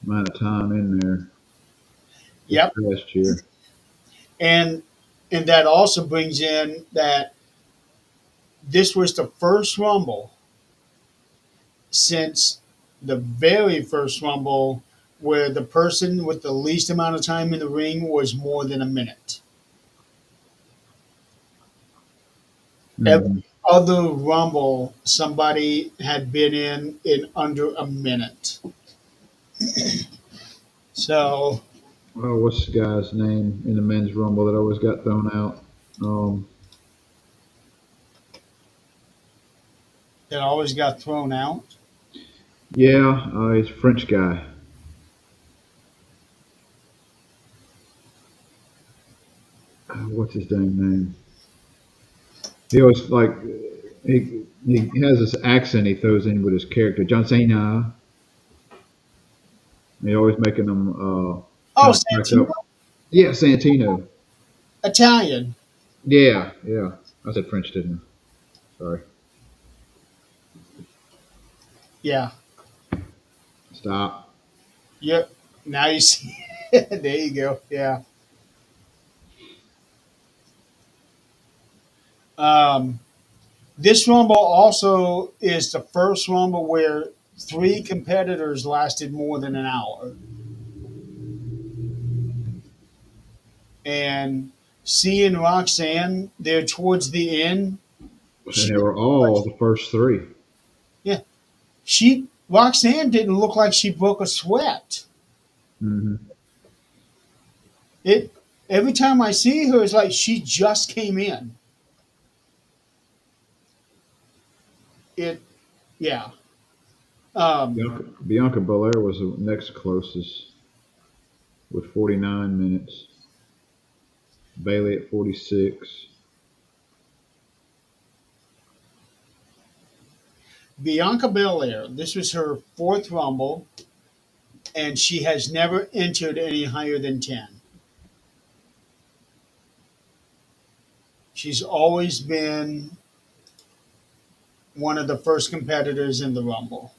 amount of time in there this
Yep,
past year.
and and that also brings in that this was the first Rumble since the very first Rumble where the person with the least amount of time in the ring was more than a minute. Every
Hmm.
other Rumble, somebody had been in under a minute. So
Oh, what's the guy's name in the men's rumble that always got thrown out? Um,
it always got thrown out.
yeah, he's a French guy. What's his dang name? He always like he has this accent he throws in with his character, John Cena. He always making them
Oh,
kind of crack
Santino,
up. Yeah, Santino.
Italian.
Yeah, yeah. I said French, didn't I? Sorry.
Yeah.
Stop.
Yep. Now you see. There you go. Yeah. Um, this Rumble also is the first Rumble where three competitors lasted more than an hour. And seeing Roxanne there towards the end,
And
she
they were all the first three.
yeah, she Roxanne didn't look like she broke a sweat.
Hmm.
It every time I see her, it's like she just came in. It yeah. Um,
Bianca Belair was the next closest with 49 minutes. Bailey at 46.
Bianca Belair. This was her fourth Rumble, and she has never entered any higher than 10. She's always been one of the first competitors in the Rumble.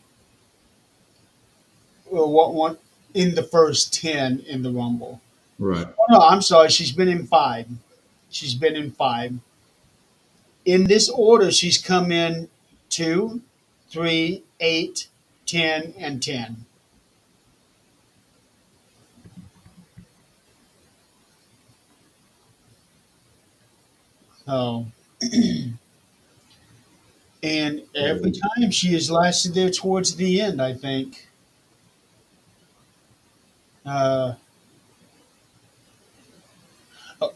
Well, what one in the first 10 in the Rumble?
Right.
Oh no, I'm sorry. She's been in five. She's been in five. In this order, she's come in 2, 3, 8, 10, and 10. So, and every time she has lasted there towards the end, I think. Uh,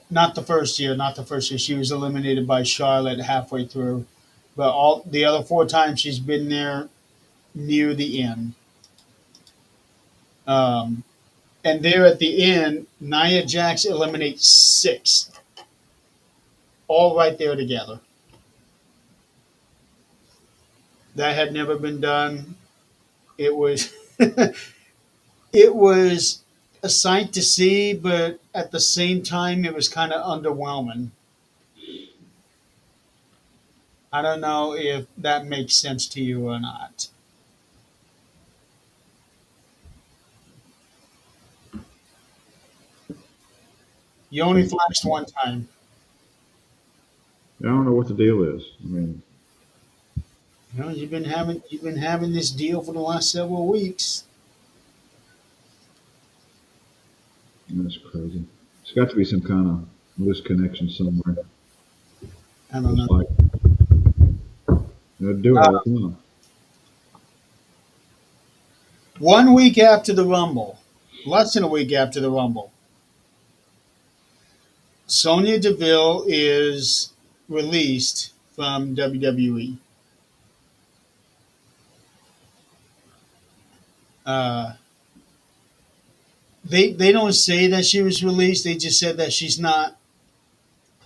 not the first year, not the first year. She was eliminated by Charlotte halfway through, but all the other four times she's been there near the end. Um, and there at the end, Nia Jax eliminates six, all right there together. That had never been done. It was it was a sight to see, but at the same time, it was kind of underwhelming. I don't know if that makes sense to you or not. You only
So
flashed one time.
I don't know what the deal is. I mean,
You know, you've been having this deal for the last several weeks.
that's crazy. It's got to be some kind of loose connection somewhere.
I don't
It's
know.
like they do it all the time.
1 week after the Rumble, less than a week after the Rumble, Sonya Deville is released from WWE. Uh, they don't say that she was released. They just said that she's not.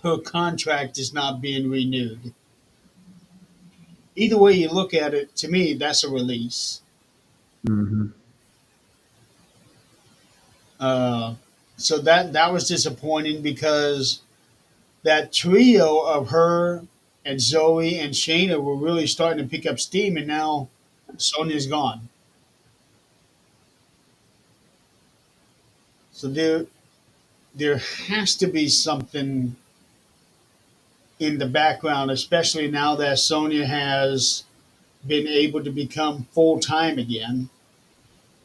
Her contract is not being renewed. Either way you look at it, to me, that's a release.
Hmm.
Uh, so that was disappointing because that trio of her and Zoe and Shayna were really starting to pick up steam, and now Sonya's gone. So there has to be something in the background, especially now that Sonya has been able to become full time again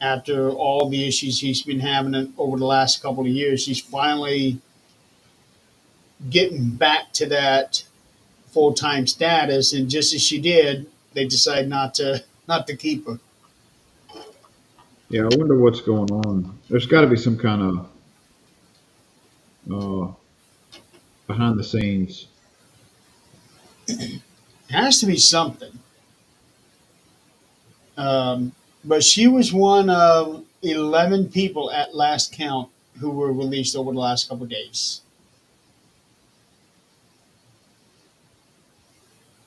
after all the issues she's been having over the last couple of years. She's finally getting back to that full time status, and just as she did, they decide not to keep her.
Yeah, I wonder what's going on. There's got to be some kind of uh, behind the scenes.
It has to be something. But she was one of 11 people at last count who were released over the last couple of days.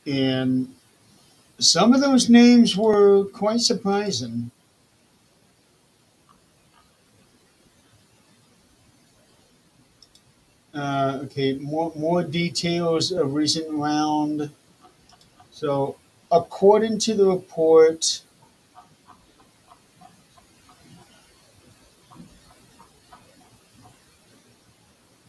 And some of those names were quite surprising. Okay, more details of recent round. So, according to the report,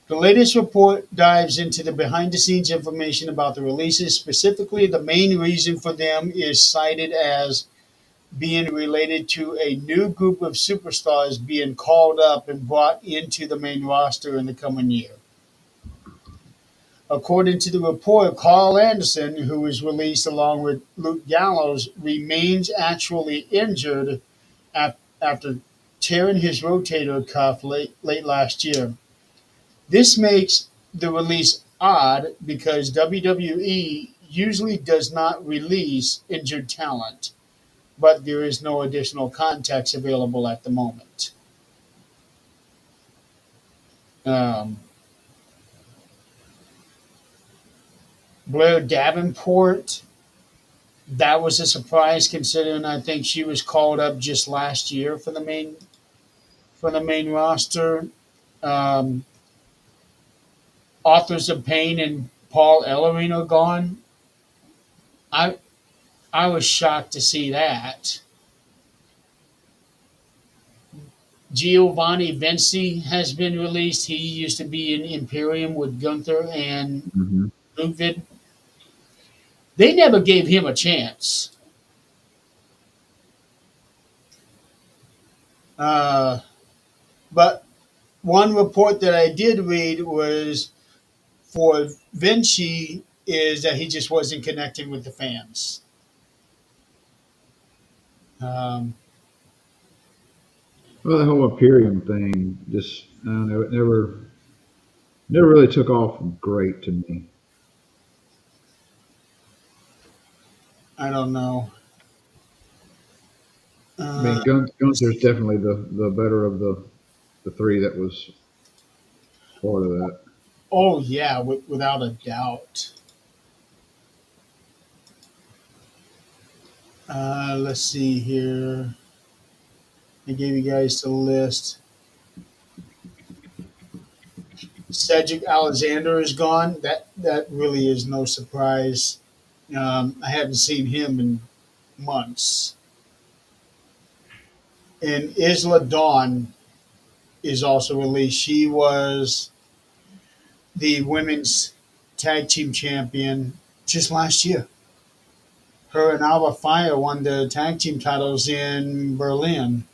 the latest report dives into the behind the scenes information about the releases. Specifically, the main reason for them is cited as being related to a new group of superstars being called up and brought into the main roster in the coming year. According to the report, Carl Anderson, who was released along with Luke Gallows, remains actually injured after tearing his rotator cuff late last year. This makes the release odd because WWE usually does not release injured talent, but there is no additional context available at the moment. Um, Blair Davenport, that was a surprise considering I think she was called up just last year for the main roster. Um, Authors of Pain and Paul Ellering are gone. I I was shocked to see that. Giovanni Vinci has been released. He used to be in Imperium with Gunther and
Hmm.
Ludwig. They never gave him a chance. Uh, but one report that I did read was for Vinci is that he just wasn't connecting with the fans. Um,
Well, the whole Imperium thing just I don't know. It never really took off great to me.
I don't know.
I mean,
Uh,
Gunther's definitely the better of the three that was part of that.
oh yeah, without a doubt. Let's see here. I gave you guys the list. Cedric Alexander is gone. That really is no surprise. I haven't seen him in months. And Isla Dawn is also released. She was the women's tag team champion just last year. Her and Alba Fire won the tag team titles in Berlin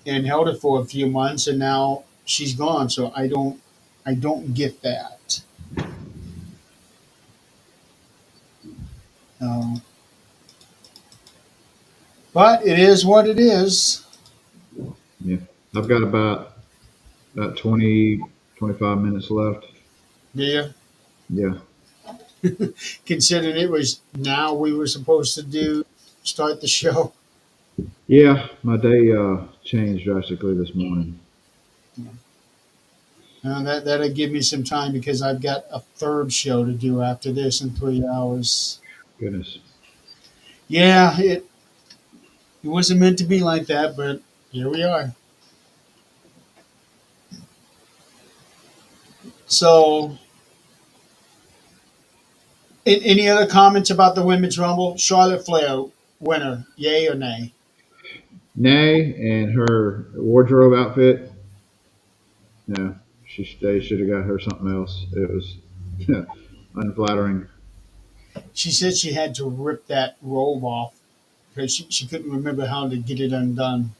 and held it for a few months, and now she's gone. So I don't get that. Uh, but it is what it is.
Yeah. I've got about 20, 25 minutes left.
Yeah.
Yeah.
Considering it was now we were supposed to start the show.
Yeah. My day changed drastically this morning.
That'll give me some time because I've got a third show to do after this in 3 hours.
Goodness.
Yeah, it wasn't meant to be like that, but here we are. So, any other comments about the women's rumble? Charlotte Flair winner, yay or nay?
Nay, and her wardrobe outfit. No, they should have got her something else. It was unflattering.
She said she had to rip that robe off because she couldn't remember how to get it undone.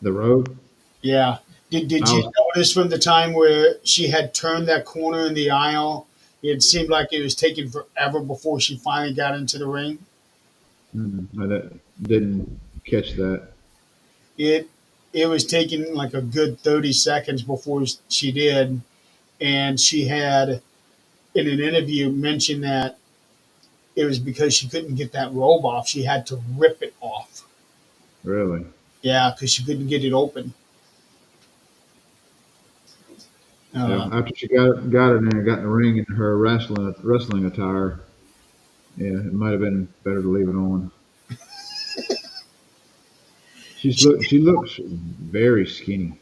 The robe.
Yeah. Did
I
you
was.
notice from the time where she had turned that corner in the aisle, it seemed like it was taking forever before she finally got into the ring?
Didn't catch that.
It it was taking like a good 30 seconds before she did, and she had in an interview mentioned that it was because she couldn't get that robe off. She had to rip it off.
Really.
Yeah, because she couldn't get it open.
Yeah.
Uh,
After she got in there and got in the ring in her wrestling attire, yeah, it might have been better to leave it on. She looks very skinny.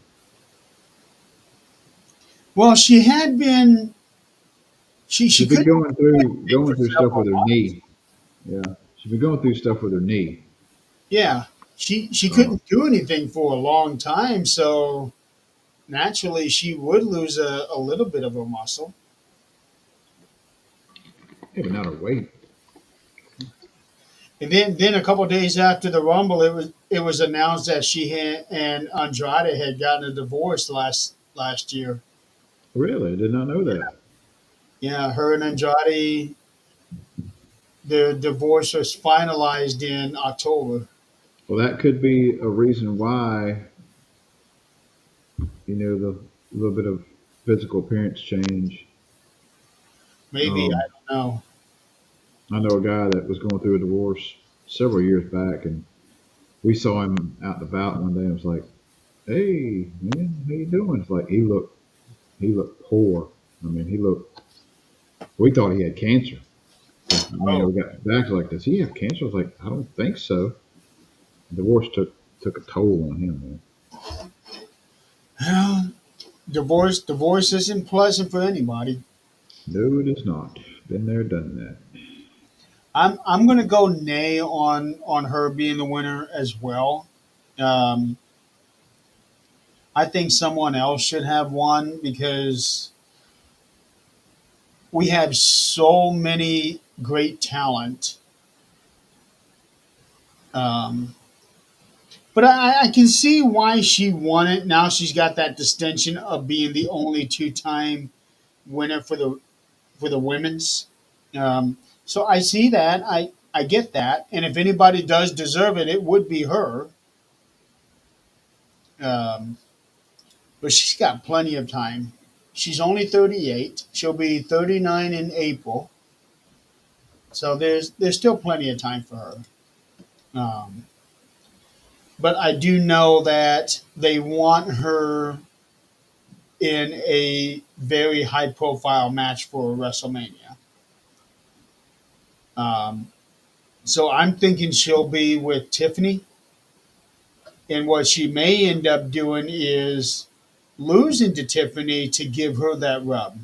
well, she had been. She
She's been
couldn't
going
for
through stuff
several
with her
months.
knee. Yeah, she's been going through stuff with her knee.
Yeah, she
Uh,
couldn't do anything for a long time, so naturally she would lose a little bit of her muscle.
yeah, but not her weight.
And then a couple of days after the Rumble, it was announced that and Andrade had gotten a divorce last year.
Really, I did not know that.
Yeah, her and Andrade, their divorce was finalized in October.
Well, that could be a reason why the little bit of physical appearance change.
Maybe
Um,
I don't know.
I know a guy that was going through a divorce several years back, and we saw him out and about one day. And was like, "Hey, man, how you doing?" It's like he looked poor. I mean, he looked. We thought he had cancer. I mean,
Oh,
we got back to like, does he have cancer? I was like, I don't think so. Divorce took a toll on him, man.
well, divorce isn't pleasant for anybody.
No, it is not. Been there, done that.
I'm gonna go nay on her being the winner as well. Um, I think someone else should have won because we have so many great talent. Um, but I can see why she won it. Now she's got that distinction of being the only two-time winner for the women's. So I see that. I get that. And if anybody does deserve it, it would be her. Um, but she's got plenty of time. She's only 38. She'll be 39 in April. So there's still plenty of time for her. Um, but I do know that they want her in a very high profile match for WrestleMania. Um, so I'm thinking she'll be with Tiffany. And what she may end up doing is losing to Tiffany to give her that rub.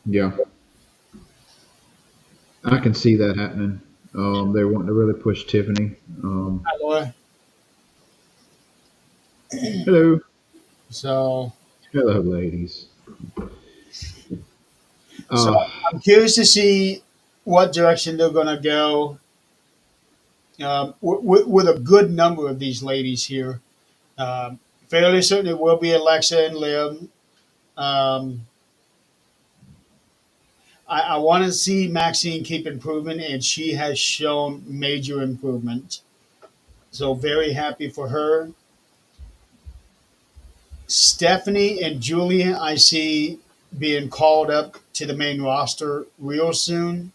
Yeah, I can see that happening. They want to really push Tiffany.
Hi, Laura.
Hello,
So,
hello, ladies.
so
Uh,
I'm curious to see what direction they're going to go with a good number of these ladies here. Um, Fairly certain it will be Alexa and Liv. Um, I want to see Maxine keep improving, and she has shown major improvement. So very happy for her. Stephanie and Julia, I see being called up to the main roster real soon.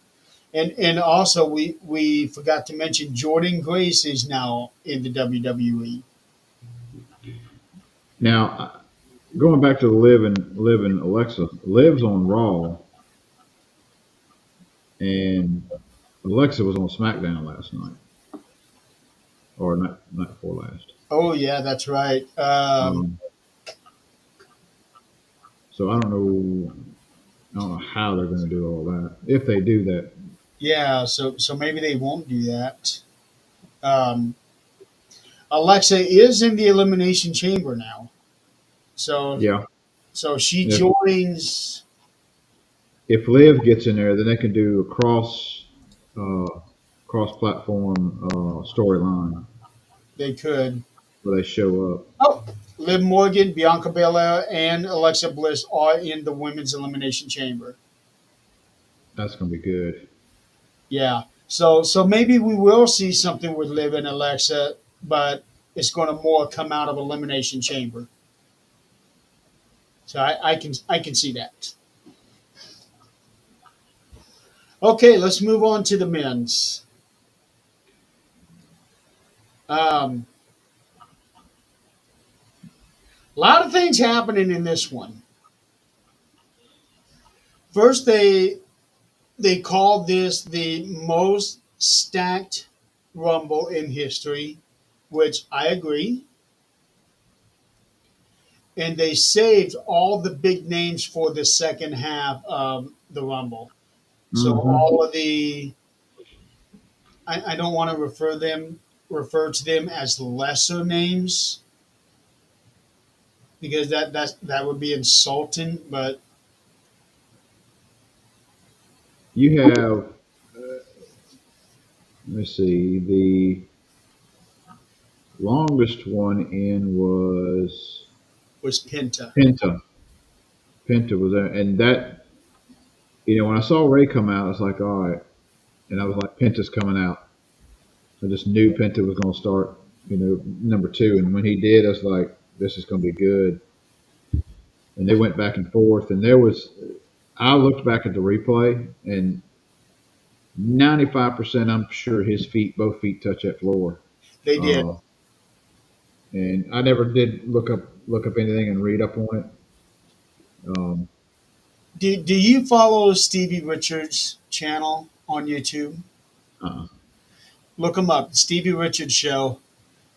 And also we forgot to mention Jordan Grace is now in the WWE.
now, going back to Liv and Alexa, Liv's on Raw, and Alexa was on SmackDown last night, or not before last.
Oh yeah, that's right.
Um, so I don't know how they're going to do all that. If they do that,
Yeah, so maybe they won't do that. Um, Alexa is in the Elimination Chamber now, so
yeah.
so she
If
joins.
if Liv gets in there, then they can do a cross platform storyline
They could.
where they show up.
Oh, Liv Morgan, Bianca Belair, and Alexa Bliss are in the Women's Elimination Chamber.
That's going to be good.
Yeah. So maybe we will see something with Liv and Alexa, but it's going to more come out of Elimination Chamber. So I can see that. Okay, let's move on to the men's. A lot of things happening in this one. First, they called this the most stacked Rumble in history, which I agree. And they saved all the big names for the second half of the Rumble. So
Hmm.
all of the I don't want to refer to them as lesser names because that would be insulting. But
You have, let me see, the longest one in was
was Penta.
Penta. Penta was there, and that when I saw Ray come out, I was like, all right, and I was like, Penta's coming out. I just knew Penta was going to start, number two, and when he did, I was like, this is going to be good. And they went back and forth, and I looked back at the replay, and 95% I'm sure both feet touch that floor.
They did.
Uh, and I never did look up anything and read up on it.
Do you follow Stevie Richards' channel on YouTube?
Uh,
Look him up, Stevie Richards Show.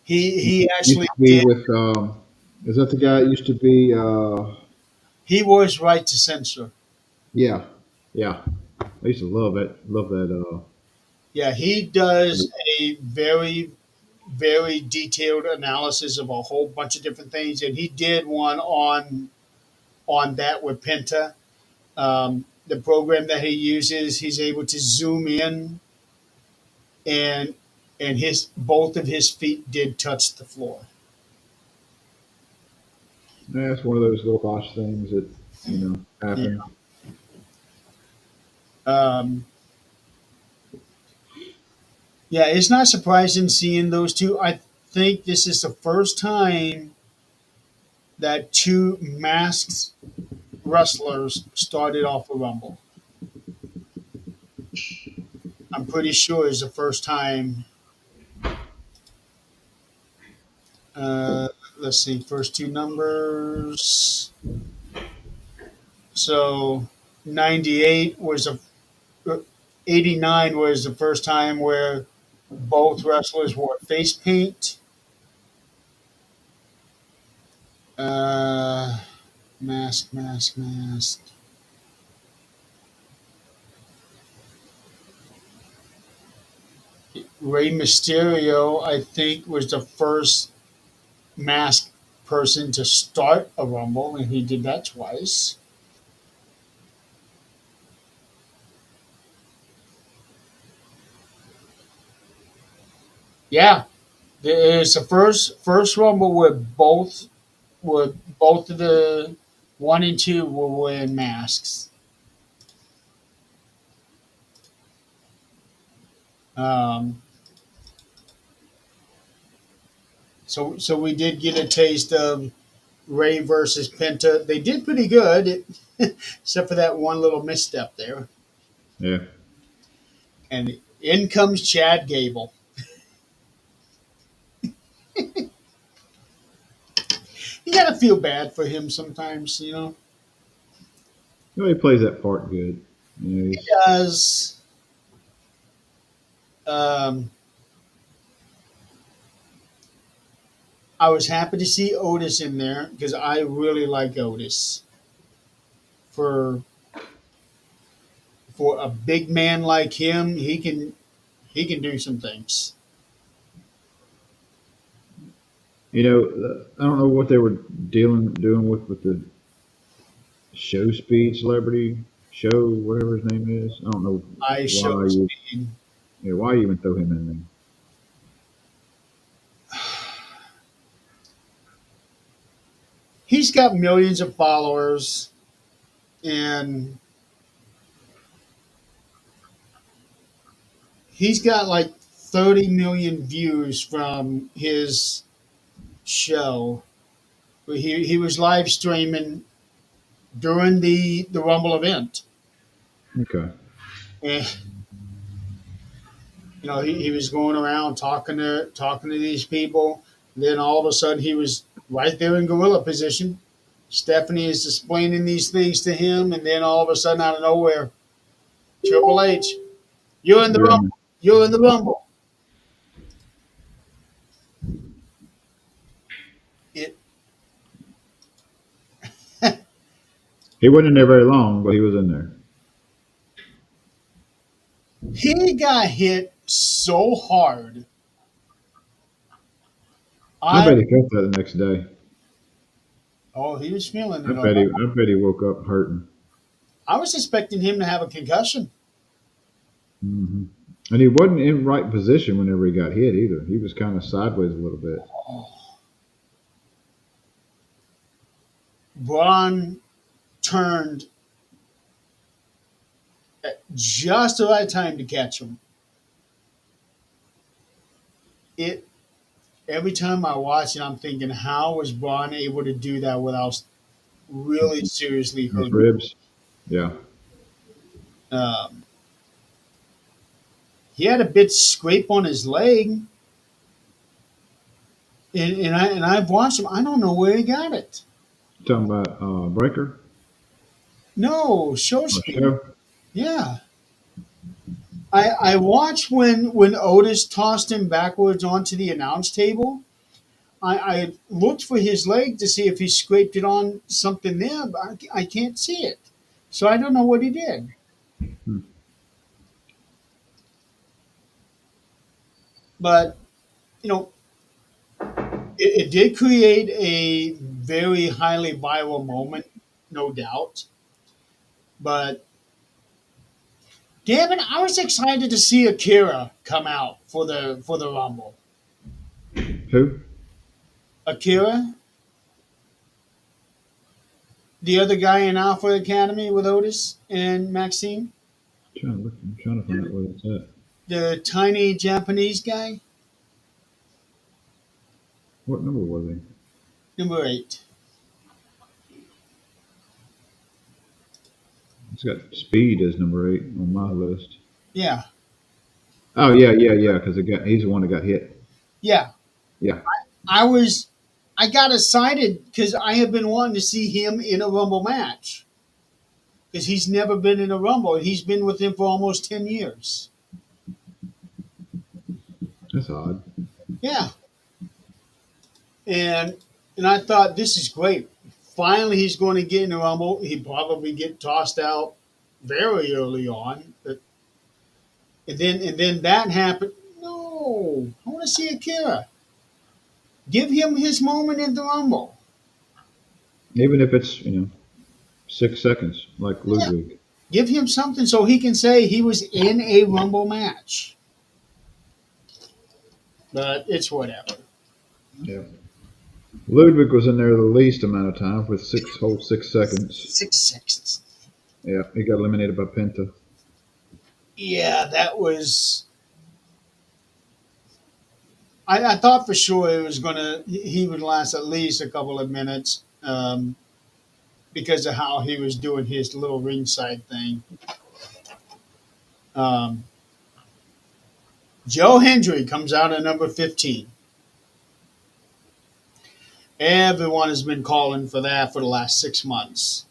He
Used
actually
to be
did.
with, is that the guy that used to be,
He was right to censor.
yeah, yeah. I used to love that.
Yeah, he does a very detailed analysis of a whole bunch of different things, and he did one on that with Penta. The program that he uses, he's able to zoom in, and his both of his feet did touch the floor.
That's one of those little botch things that,
Yeah.
happen.
Um, yeah, it's not surprising seeing those two. I think this is the first time that two masked wrestlers started off a Rumble. I'm pretty sure it's the first time. Uh, let's see, first two numbers. So 98 was a 89 was the first time where both wrestlers wore face paint. Uh, mask. Rey Mysterio, I think, was the first masked person to start a Rumble, and he did that twice. Yeah, it's the first Rumble where both of the one and two were wearing masks. Um, so we did get a taste of Ray versus Penta. They did pretty good, except for that one little misstep there.
Yeah.
And in comes Chad Gable. You gotta feel bad for him sometimes, you know.
No, he plays that part good. You know,
He
he's
does. Um, I was happy to see Otis in there because I really like Otis. For a big man like him, he can do some things.
I don't know what they were doing with the show speed celebrity show, whatever his name is. I don't know
I show
why you
speed.
why you even throw him in there.
He's got millions of followers, and he's got like 30 million views from his show. He was live streaming during the Rumble event,
Okay.
and he was going around talking to these people. Then all of a sudden he was right there in gorilla position. Stephanie is explaining these things to him, and then all of a sudden, out of nowhere, Triple H, you're in the
You're in
Rumble. You're in the Rumble. It
He wasn't in there very long, but he was in there.
He got hit so hard.
I
I
bet he felt that the next day.
he was feeling it. All right.
I bet he woke up hurting.
I was expecting him to have a concussion.
Hmm. And he wasn't in right position whenever he got hit either. He was kind of sideways a little bit.
Braun turned at just the right time to catch him. It Every time I watch it, I'm thinking, how was Braun able to do that without really seriously
His
hurting?
ribs. Yeah.
Um, he had a bit scrape on his leg, and I've watched him. I don't know where he got it.
Talking about Breaker
No, show
or
speed.
show.
Yeah. I watched when Otis tossed him backwards onto the announce table. I looked for his leg to see if he scraped it on something there, but I can't see it. So I don't know what he did.
Hmm.
But, you know, it did create a very highly viral moment, no doubt. But damn it, I was excited to see Akira come out for the Rumble.
Who?
Akira, the other guy in Alpha Academy with Otis and Maxine,
I'm trying to find out where that's at.
the tiny Japanese guy,
What number was he?
number 8.
It's got Speed as number 8 on my list.
Yeah,
Oh yeah. Because he's the one that got hit.
yeah.
Yeah.
I was, I got excited because I have been wanting to see him in a Rumble match because he's never been in a Rumble. He's been with him for almost 10 years.
That's odd.
Yeah, and I thought this is great. Finally, he's going to get in the Rumble. He'd probably get tossed out very early on, but and then that happened. No, No, I want to see Akira. Give him his moment in the Rumble.
Even if it's 6 seconds, like
Yeah,
Ludwig.
give him something so he can say he was in a Rumble match. But it's whatever.
Yeah. Ludwig was in there the least amount of time with whole 6 seconds.
6 seconds.
Yeah, he got eliminated by Penta.
Yeah, that was. I thought for sure it was gonna. He would last at least a couple of minutes because of how he was doing his little ringside thing. Um, Joe Hendry comes out at number 15. Everyone has been calling for that for the last 6 months.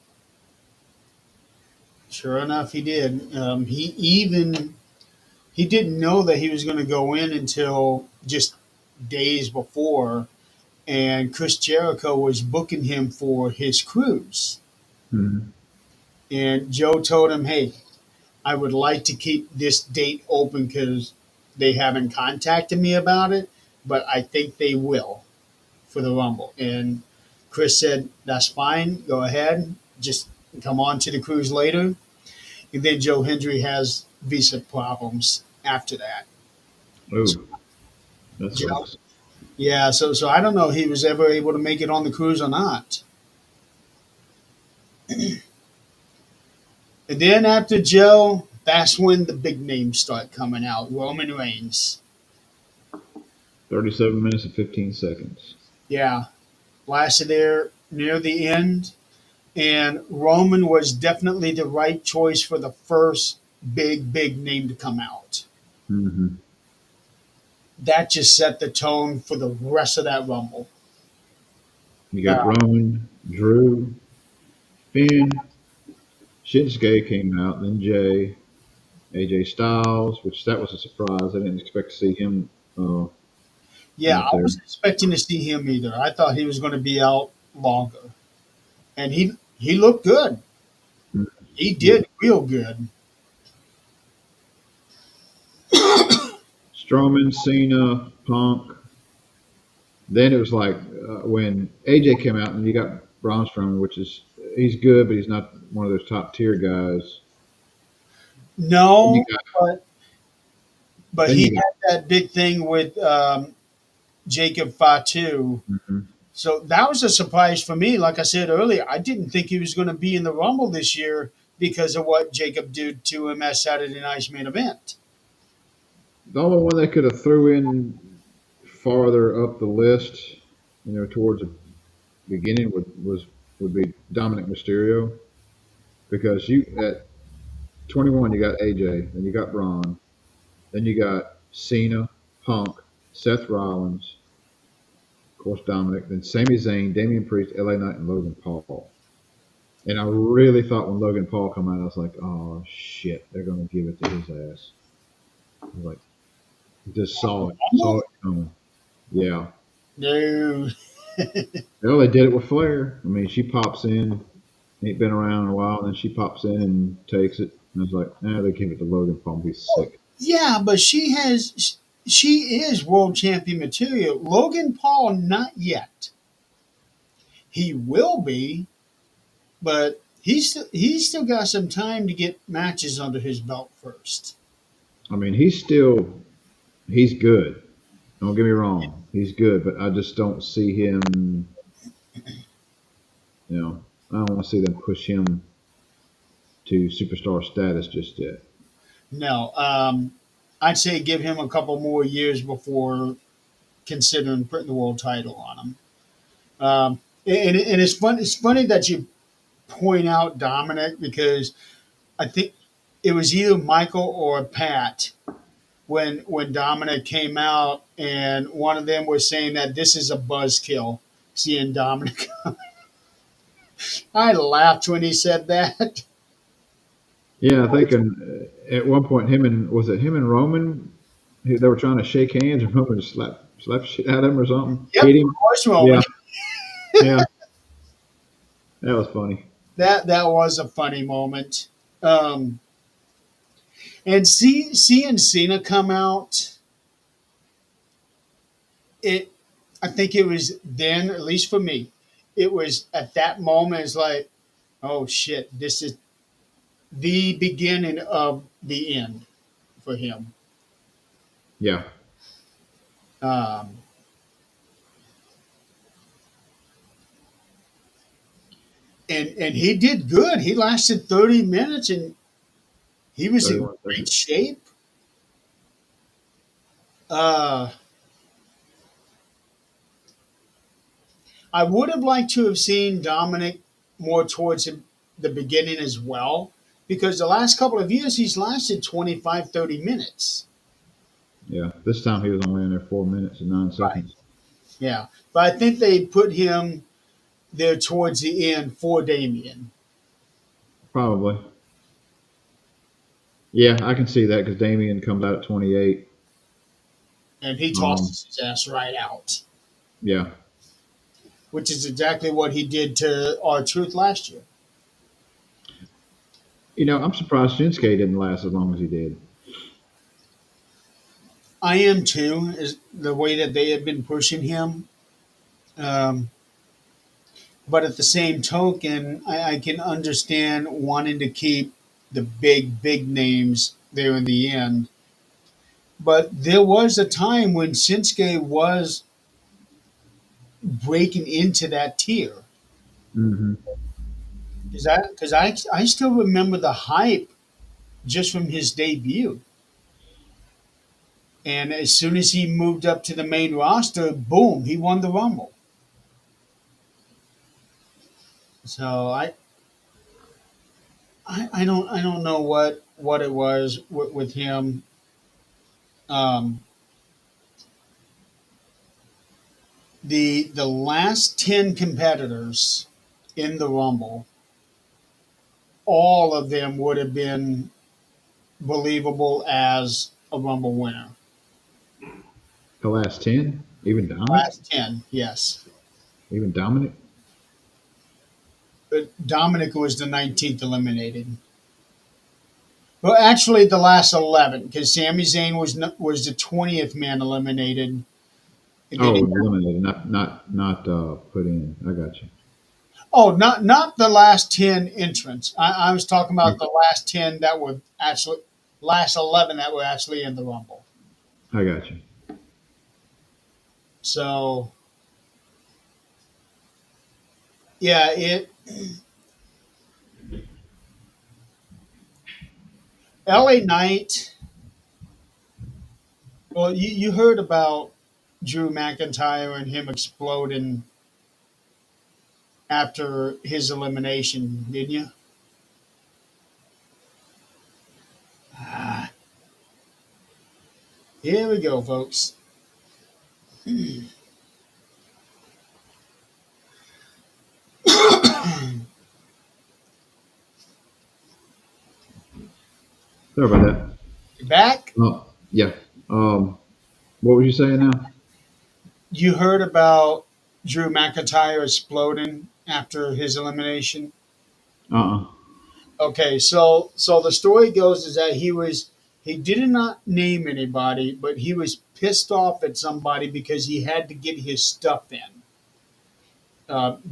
Sure enough, he did. He didn't know that he was going to go in until just days before, and Chris Jericho was booking him for his cruise.
Hmm.
And Joe told him, "Hey, I would like to keep this date open because they haven't contacted me about it, but I think they will for the Rumble." And Chris said, "That's fine. Go ahead. Just come on to the cruise later." And then Joe Hendry has visa problems after that. So,
Ooh, that
Joe,
sucks.
yeah, so I don't know if he was ever able to make it on the cruise or not. And then after Joe, that's when the big names start coming out. Roman Reigns.
37 minutes and 15 seconds.
Yeah, lasted there near the end. And Roman was definitely the right choice for the first big name to come out.
Hmm.
That just set the tone for the rest of that Rumble.
You got
Uh,
Roman, Drew, Finn, Shinsuke came out, then Jay, AJ Styles, which that was a surprise. I didn't expect to see him
yeah,
out
I
there.
wasn't expecting to see him either. I thought he was going to be out longer, and he looked good. He
Yeah.
did real good.
Strowman, Cena, Punk. Then it was like when AJ came out, and you got Braun Strowman, which is he's good, but he's not one of those top tier guys. Then you
No,
got
but
then
he
you got
had that big thing with Jacob Fatu.
mhm.
So that was a surprise for me. Like I said earlier, I didn't think he was going to be in the Rumble this year because of what Jacob did to him at Saturday Night's main event.
The only one they could have threw in farther up the list, towards the beginning would be Dominic Mysterio because you at 21 you got AJ, then you got Braun, then you got Cena, Punk, Seth Rollins, of course Dominic, then Sami Zayn, Damian Priest, LA Knight, and Logan Paul. And I really thought when Logan Paul come out, I was like, oh shit, they're gonna give it to his ass. I was like, just saw
Rumble?
it coming. Yeah.
No.
Well, they did it with Flair. I mean, she pops in, ain't been around in a while, and then she pops in and takes it. And I was like, they give it to Logan Paul. He's sick.
Yeah, but she is world champion material. Logan Paul, not yet. He will be, but he's still got some time to get matches under his belt first.
I mean, he's good. Don't get me wrong, he's good, but I just don't see him. I don't want to see them push him to superstar status just yet.
No, I'd say give him a couple more years before considering putting the world title on him. And it's fun. It's funny that you point out Dominic because I think it was either Michael or Pat when Dominic came out, and one of them was saying that this is a buzzkill. Seeing Dominic, I laughed when he said that.
Yeah, I think at one point him and Roman, they were trying to shake hands, and Roman just slapped shit out of him or something,
Yep,
hit him.
horse
Yeah,
moment.
yeah, that was funny.
That was a funny moment. And seeing Cena come out, it I think it was then, at least for me, it was at that moment. It's like, oh shit, this is the beginning of the end for him.
Yeah.
Um, and he did good. He lasted 30 minutes, and he was in
31
great
seconds.
shape. Uh, I would have liked to have seen Dominic more towards the beginning as well, because the last couple of years he's lasted 25, 30 minutes.
Yeah. This time he was only in there 4 minutes and 9 seconds.
Yeah, but I think they put him there towards the end for Damien,
Probably. Yeah, I can see that because Damien comes out at 28.
and he
Um,
tosses his ass right out,
yeah.
which is exactly what he did to R-Truth last year.
I'm surprised Shinsuke didn't last as long as he did.
I am too, is the way that they have been pushing him. Um, but at the same token, I can understand wanting to keep the big names there in the end. But there was a time when Shinsuke was breaking into that tier.
Hmm.
Because I still remember the hype just from his debut. And as soon as he moved up to the main roster, boom, he won the Rumble. So I don't know what it was with him. Um, the last 10 competitors in the Rumble, all of them would have been believable as a Rumble winner.
The last 10? Even Dominic?
Last 10, yes.
Even Dominic?
But Dominic was the 19th eliminated. Well, actually, the last 11, because Sami Zayn was the 20th man eliminated. And then
Oh,
he,
eliminated, not put in. I got you.
oh, not the last 10 entrants. I was talking about
Okay,
the last 10 that were actually last 11 that were actually in the Rumble.
I got you.
So yeah, it LA Knight. Well, you heard about Drew McIntyre and him exploding after his elimination, didn't you? Ah, here we go, folks.
Sorry about
Back.
that. Yeah. Um, what were you saying now?
You heard about Drew McIntyre exploding after his elimination.
Uh-uh.
Okay, so the story goes is that he did not name anybody, but he was pissed off at somebody because he had to get his stuff in,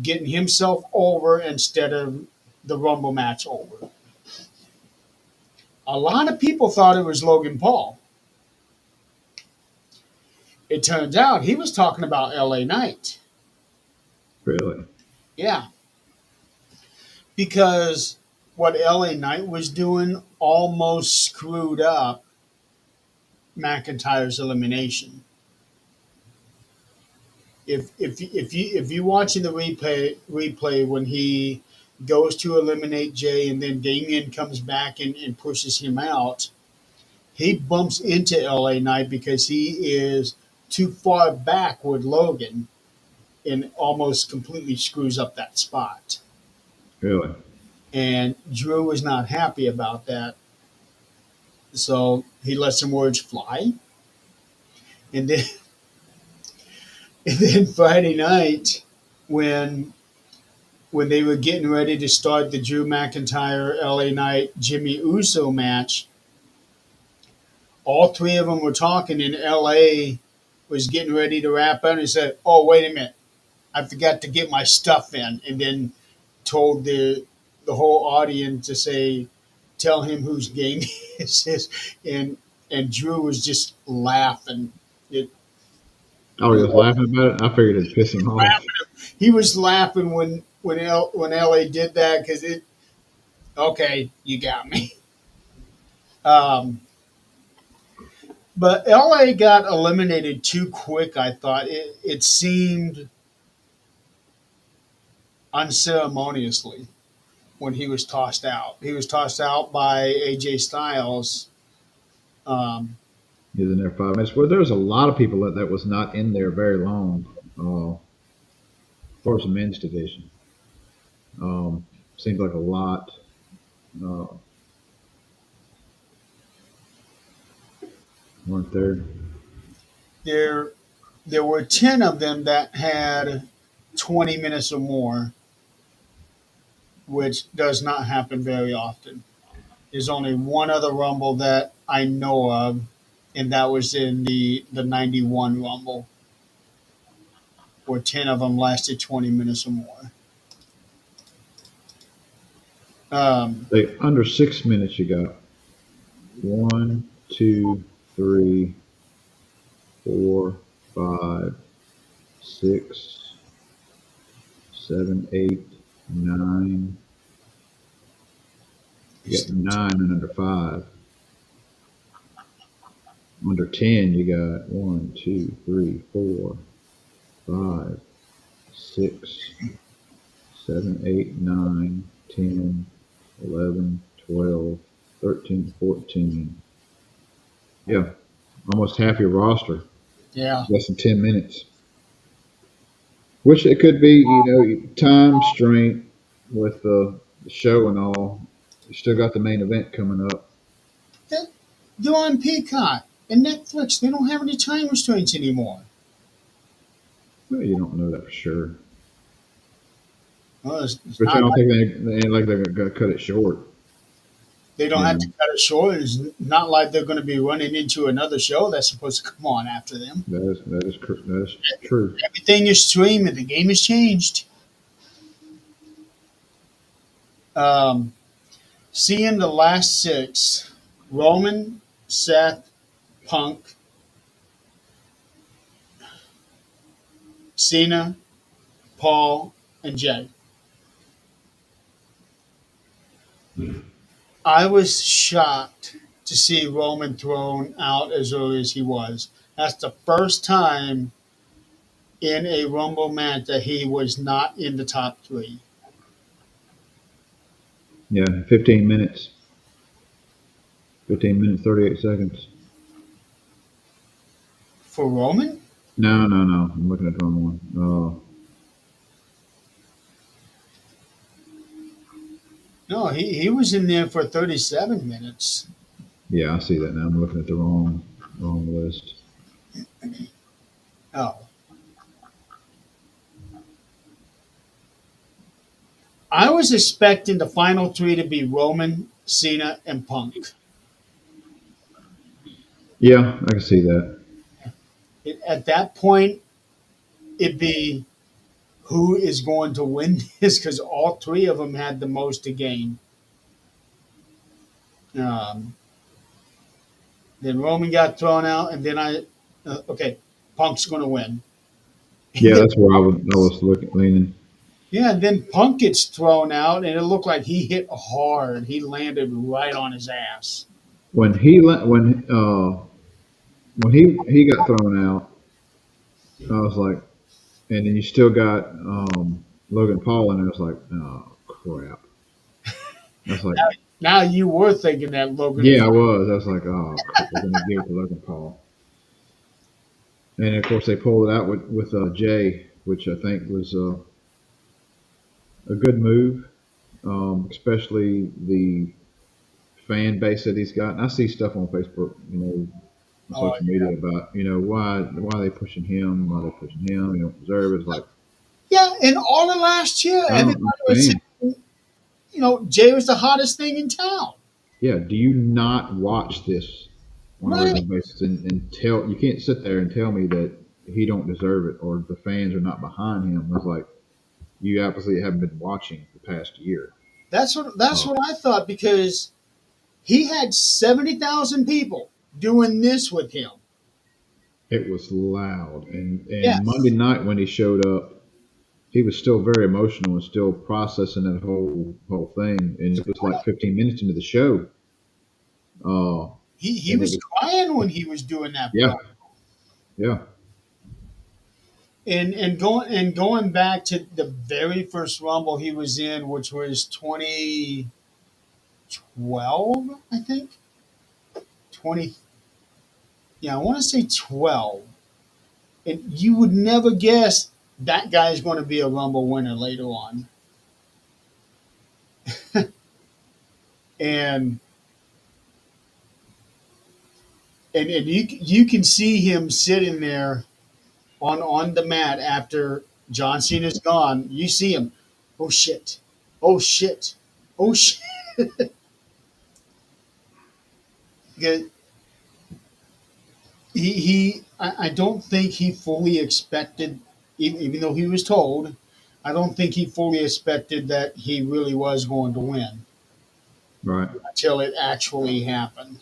getting himself over instead of the Rumble match over. A lot of people thought it was Logan Paul. It turns out he was talking about L.A. Knight.
Really?
Yeah, because what L.A. Knight was doing almost screwed up McIntyre's elimination. If you watching the replay when he goes to eliminate Jay and then Damien comes back and pushes him out, he bumps into LA Knight because he is too far back with Logan and almost completely screws up that spot.
Really?
And Drew is not happy about that. So he lets some words fly. And then and then Friday night when they were getting ready to start the Drew McIntyre, LA Knight, Jimmy Uso match, all three of them were talking, and LA was getting ready to wrap up, and he said, "Oh, wait a minute, I forgot to get my stuff in," and then told the whole audience to say, "Tell him whose game this is," and Drew was just laughing. It,
Oh, he was laughing about it. I figured it'd piss him off.
he was laughing when LA did that because it. Okay, you got me. Um, but LA got eliminated too quick. I thought it seemed unceremoniously when he was tossed out. He was tossed out by AJ Styles. Um,
He was in there 5 minutes. Well, there was a lot of people that was not in there very long. As far as the men's division, seems like a lot. Uh, weren't there?
there were 10 of them that had 20 minutes or more, which does not happen very often. There's only one other Rumble that I know of, and that was in the 91 Rumble, where 10 of them lasted 20 minutes or more.
They under 6 minutes. You got 1, 2, 3, 4, 5, 6, 7, 8, 9. You got 9 and under 5. Under 10, you got 1, 2, 3, 4, 5, 6, 7, 8, 9, 10, 11, 12, 13, 14. Yeah, almost half your roster,
Yeah.
less than 10 minutes. Which it could be, time strength with the show and all. You still got the main event coming up.
They're on Peacock and Netflix. They don't have any time restraints anymore.
Well, you don't know that for sure.
Well, it's
But I
not
don't
like
think they ain't like they're going to cut it short.
they don't have to cut it short. It's not like they're going to be running into another show that's supposed to come on after them.
That is true.
Everything is streaming. The game has changed. Um, Seeing the last six: Roman, Seth, Punk, Cena, Paul, and Jay. I was shocked to see Roman thrown out as early as he was. That's the first time in a Rumble match that he was not in the top three.
Yeah, 15 minutes. 15 minutes, 38 seconds.
For Roman?
No. I'm looking at the wrong one.
No, he was in there for 37 minutes.
Yeah, I see that now. I'm looking at the wrong list.
Oh. I was expecting the final three to be Roman, Cena, and Punk.
Yeah, I can see that.
At that point, it'd be who is going to win this because all three of them had the most to gain. Um, then Roman got thrown out, and then okay, Punk's going to win.
Yeah, that's where I was leaning.
Yeah, and then Punk gets thrown out, and it looked like he hit hard. He landed right on his ass.
When he got thrown out, I was like, and then you still got Logan Paul, and I was like, oh crap. I was like,
Now you were thinking that Logan.
yeah, I was. I was like, oh, crap, they're gonna give it to Logan Paul. And of course, they pulled it out with Jay, which I think was a good move, especially the fan base that he's got. And I see stuff on Facebook, on social media about, why are they pushing him? Why are they pushing him? You don't deserve it. It's like,
Yeah, and all of last year, everybody was saying, Jay was the hottest thing in town.
Yeah, do you not watch this on a regular basis and tell you can't sit there and tell me that he don't deserve it or the fans are not behind him. It's like you obviously haven't been watching the past year.
That's
Uh,
what I thought, because he had 70,000 people doing this with him.
it was loud, and Monday
Yes.
night when he showed up, he was still very emotional and still processing that whole thing. And it was like 15 minutes into the show, uh,
He
and it
was
was
crying when he was doing that
yeah,
promo.
yeah,
And going back to the very first Rumble he was in, which was 2012, I think. 20, yeah, I want to say 12. And you would never guess that guy is going to be a Rumble winner later on. And and you can see him sitting there on the mat after John Cena's gone. You see him, oh shit, oh shit, oh shit. He I don't think he fully expected, even though he was told. I don't think he fully expected that he really was going to win
right.
until it actually happened.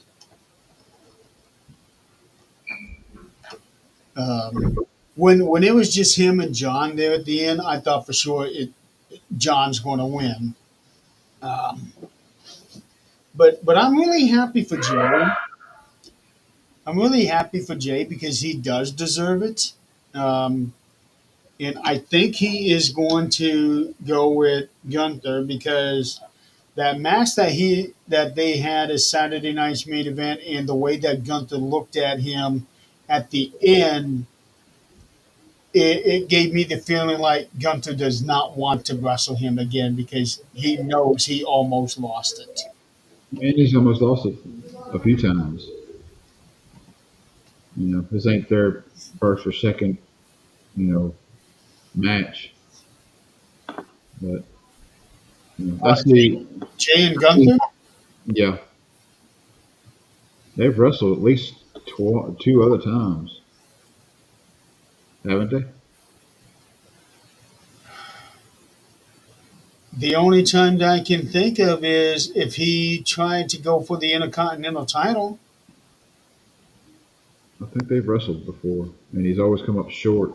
Um, when it was just him and John there at the end, I thought for sure John's going to win. Um, but I'm really happy for Jay. I'm really happy for Jay because he does deserve it. Um, and I think he is going to go with Gunther, because that match that they had as Saturday night's main event, and the way that Gunther looked at him at the end, it gave me the feeling like Gunther does not want to wrestle him again because he knows he almost lost it.
And he's almost lost it a few times. This ain't their first or second, match, but that's
Jay,
the
Jay and Gunther.
yeah. They've wrestled at least two other times, haven't they?
The only time that I can think of is if he tried to go for the Intercontinental title.
I think they've wrestled before, and he's always come up short,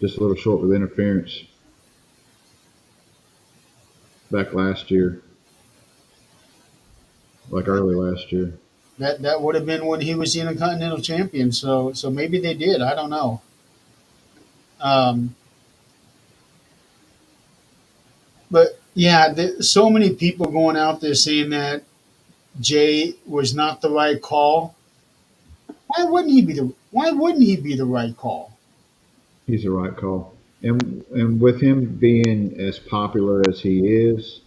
just a little short with interference. Back last year, like early last year.
That would have been when he was the Intercontinental Champion. So maybe they did. I don't know. Um, but yeah, so many people going out there saying that Jay was not the right call. Why wouldn't he be the right call?
He's the right call, and with him being as popular as he is,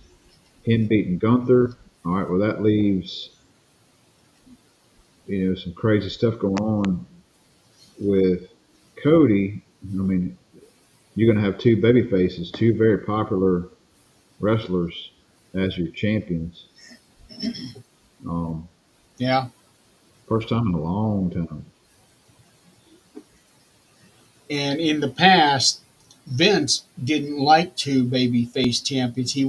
him beating Gunther. All right, well that leaves some crazy stuff going on with Cody. I mean, you're going to have two baby faces, two very popular wrestlers as your champions. Um,
Yeah.
First time in a long time.
And in the past, Vince didn't like two baby face champions. He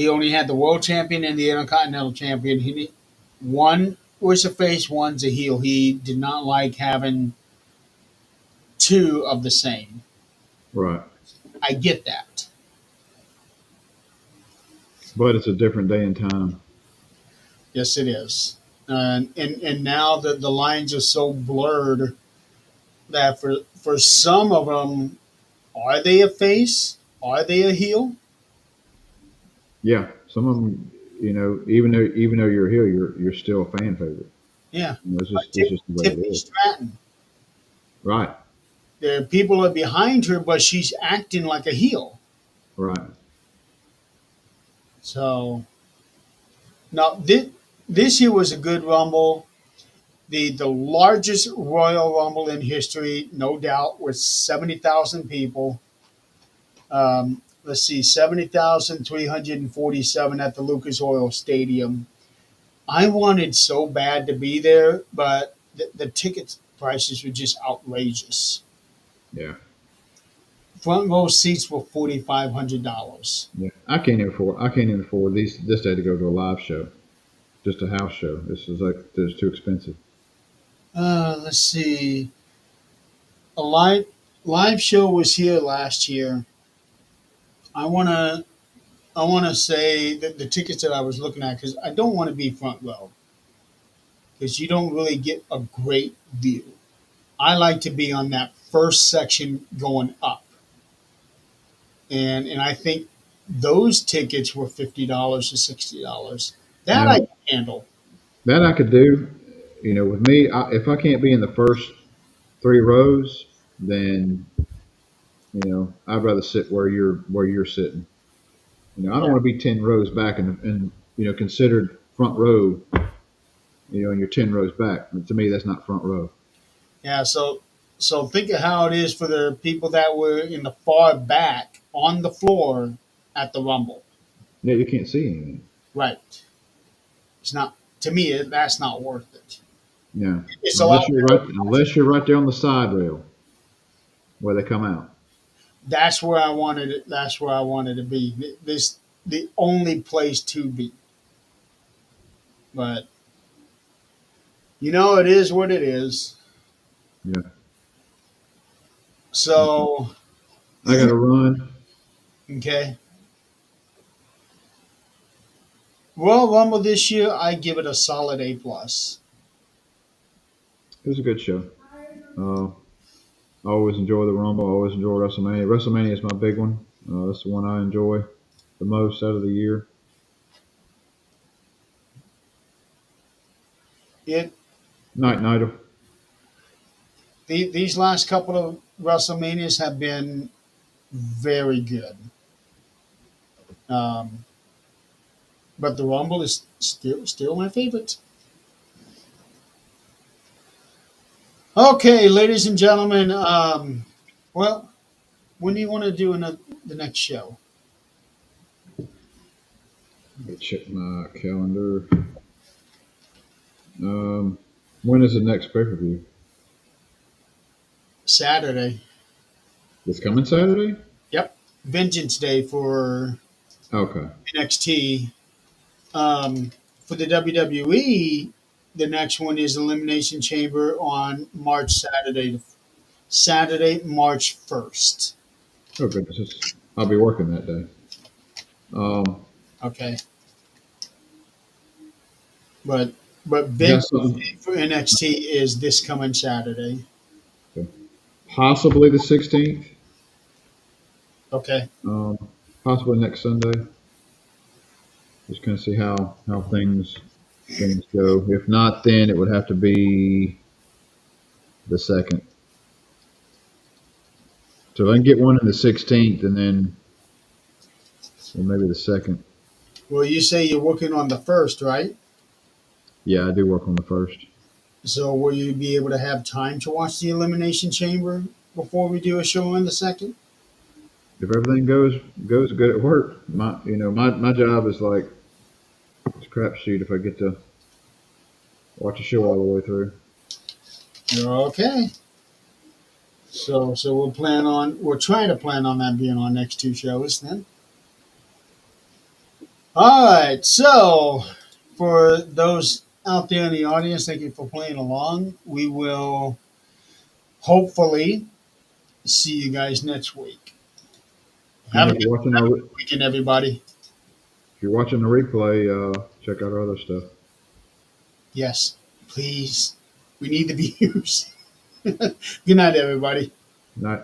only had the world champion and the Intercontinental champion. One was a face, one's a heel. He did not like having two of the same.
Right.
I get that.
But it's a different day and time.
Yes, it is. And now the lines are so blurred that for some of them, are they a face? Are they a heel?
Yeah. Some of them, even though you're a heel, you're still a fan favorite.
Yeah.
It's
Like
just the way it
Tiffany
is.
Stratton.
Right.
The people are behind her, but she's acting like a heel.
Right.
So now this year was a good Rumble. The largest Royal Rumble in history, no doubt, with 70,000 people. Let's see, 70,347 at the Lucas Oil Stadium. I wanted so bad to be there, but the ticket prices were just outrageous.
Yeah.
Front row seats were $4,500.
Yeah. I can't even afford this day to go to a live show, just a house show. This is like it's too expensive.
Let's see. A live show was here last year. I wanna I wanna say that the tickets that I was looking at, because I don't want to be front row because you don't really get a great view. I like to be on that first section going up, and I think those tickets were $50 to $60. That I
Now
can handle.
that I could do. You know, with me, if I can't be in the first three rows, then I'd rather sit where you're sitting. I don't
Yeah,
want to be 10 rows back and considered front row. And you're 10 rows back. To me, that's not front row.
yeah. So think of how it is for the people that were in the far back on the floor at the Rumble.
Yeah, you can't see anything.
Right. It's not to me. That's not worth it.
Yeah,
It's a lot.
unless you're right there on the side rail where they come out.
That's where I wanted it. That's where I wanted to be. This the only place to be. But it is what it is.
Yeah,
So
I got to run.
okay. Royal Rumble this year, I give it a solid A plus.
It was a good show. Uh, I always enjoy the Rumble. I always enjoy WrestleMania. WrestleMania is my big one. That's the one I enjoy the most out of the year.
It
Night Nighter.
these last couple of WrestleManias have been very good. Um, but the Rumble is still my favorite. Okay, ladies and gentlemen. Well, when do you want to do the next show?
Let me check my calendar. When is the next pay per view?
Saturday.
This coming Saturday?
Yep. Vengeance Day for
Okay.
NXT. For the WWE, the next one is Elimination Chamber on Saturday, March 1st.
Oh goodness, I'll be working that day.
Okay. But
You got
Vengeance
something?
Day for NXT is this coming Saturday.
Possibly the 16th.
Okay.
Possibly next Sunday. Just kind of see how things go. If not, then it would have to be the second. So if I can get one in the 16th, and then maybe the second.
Well, you say you're working on the first, right?
Yeah, I do work on the first.
So will you be able to have time to watch the Elimination Chamber before we do a show on the second?
If everything goes good at work, my job is like it's a crapshoot if I get to watch a show all the way through.
Okay. So we'll try to plan on that being our next two shows then. All right. So for those out there in the audience, thank you for playing along. We will hopefully see you guys next week. Have
And
a good weekend, everybody.
if you're watching the replay, check out our other stuff.
Yes, please. We need the views. Good night, everybody.
Night.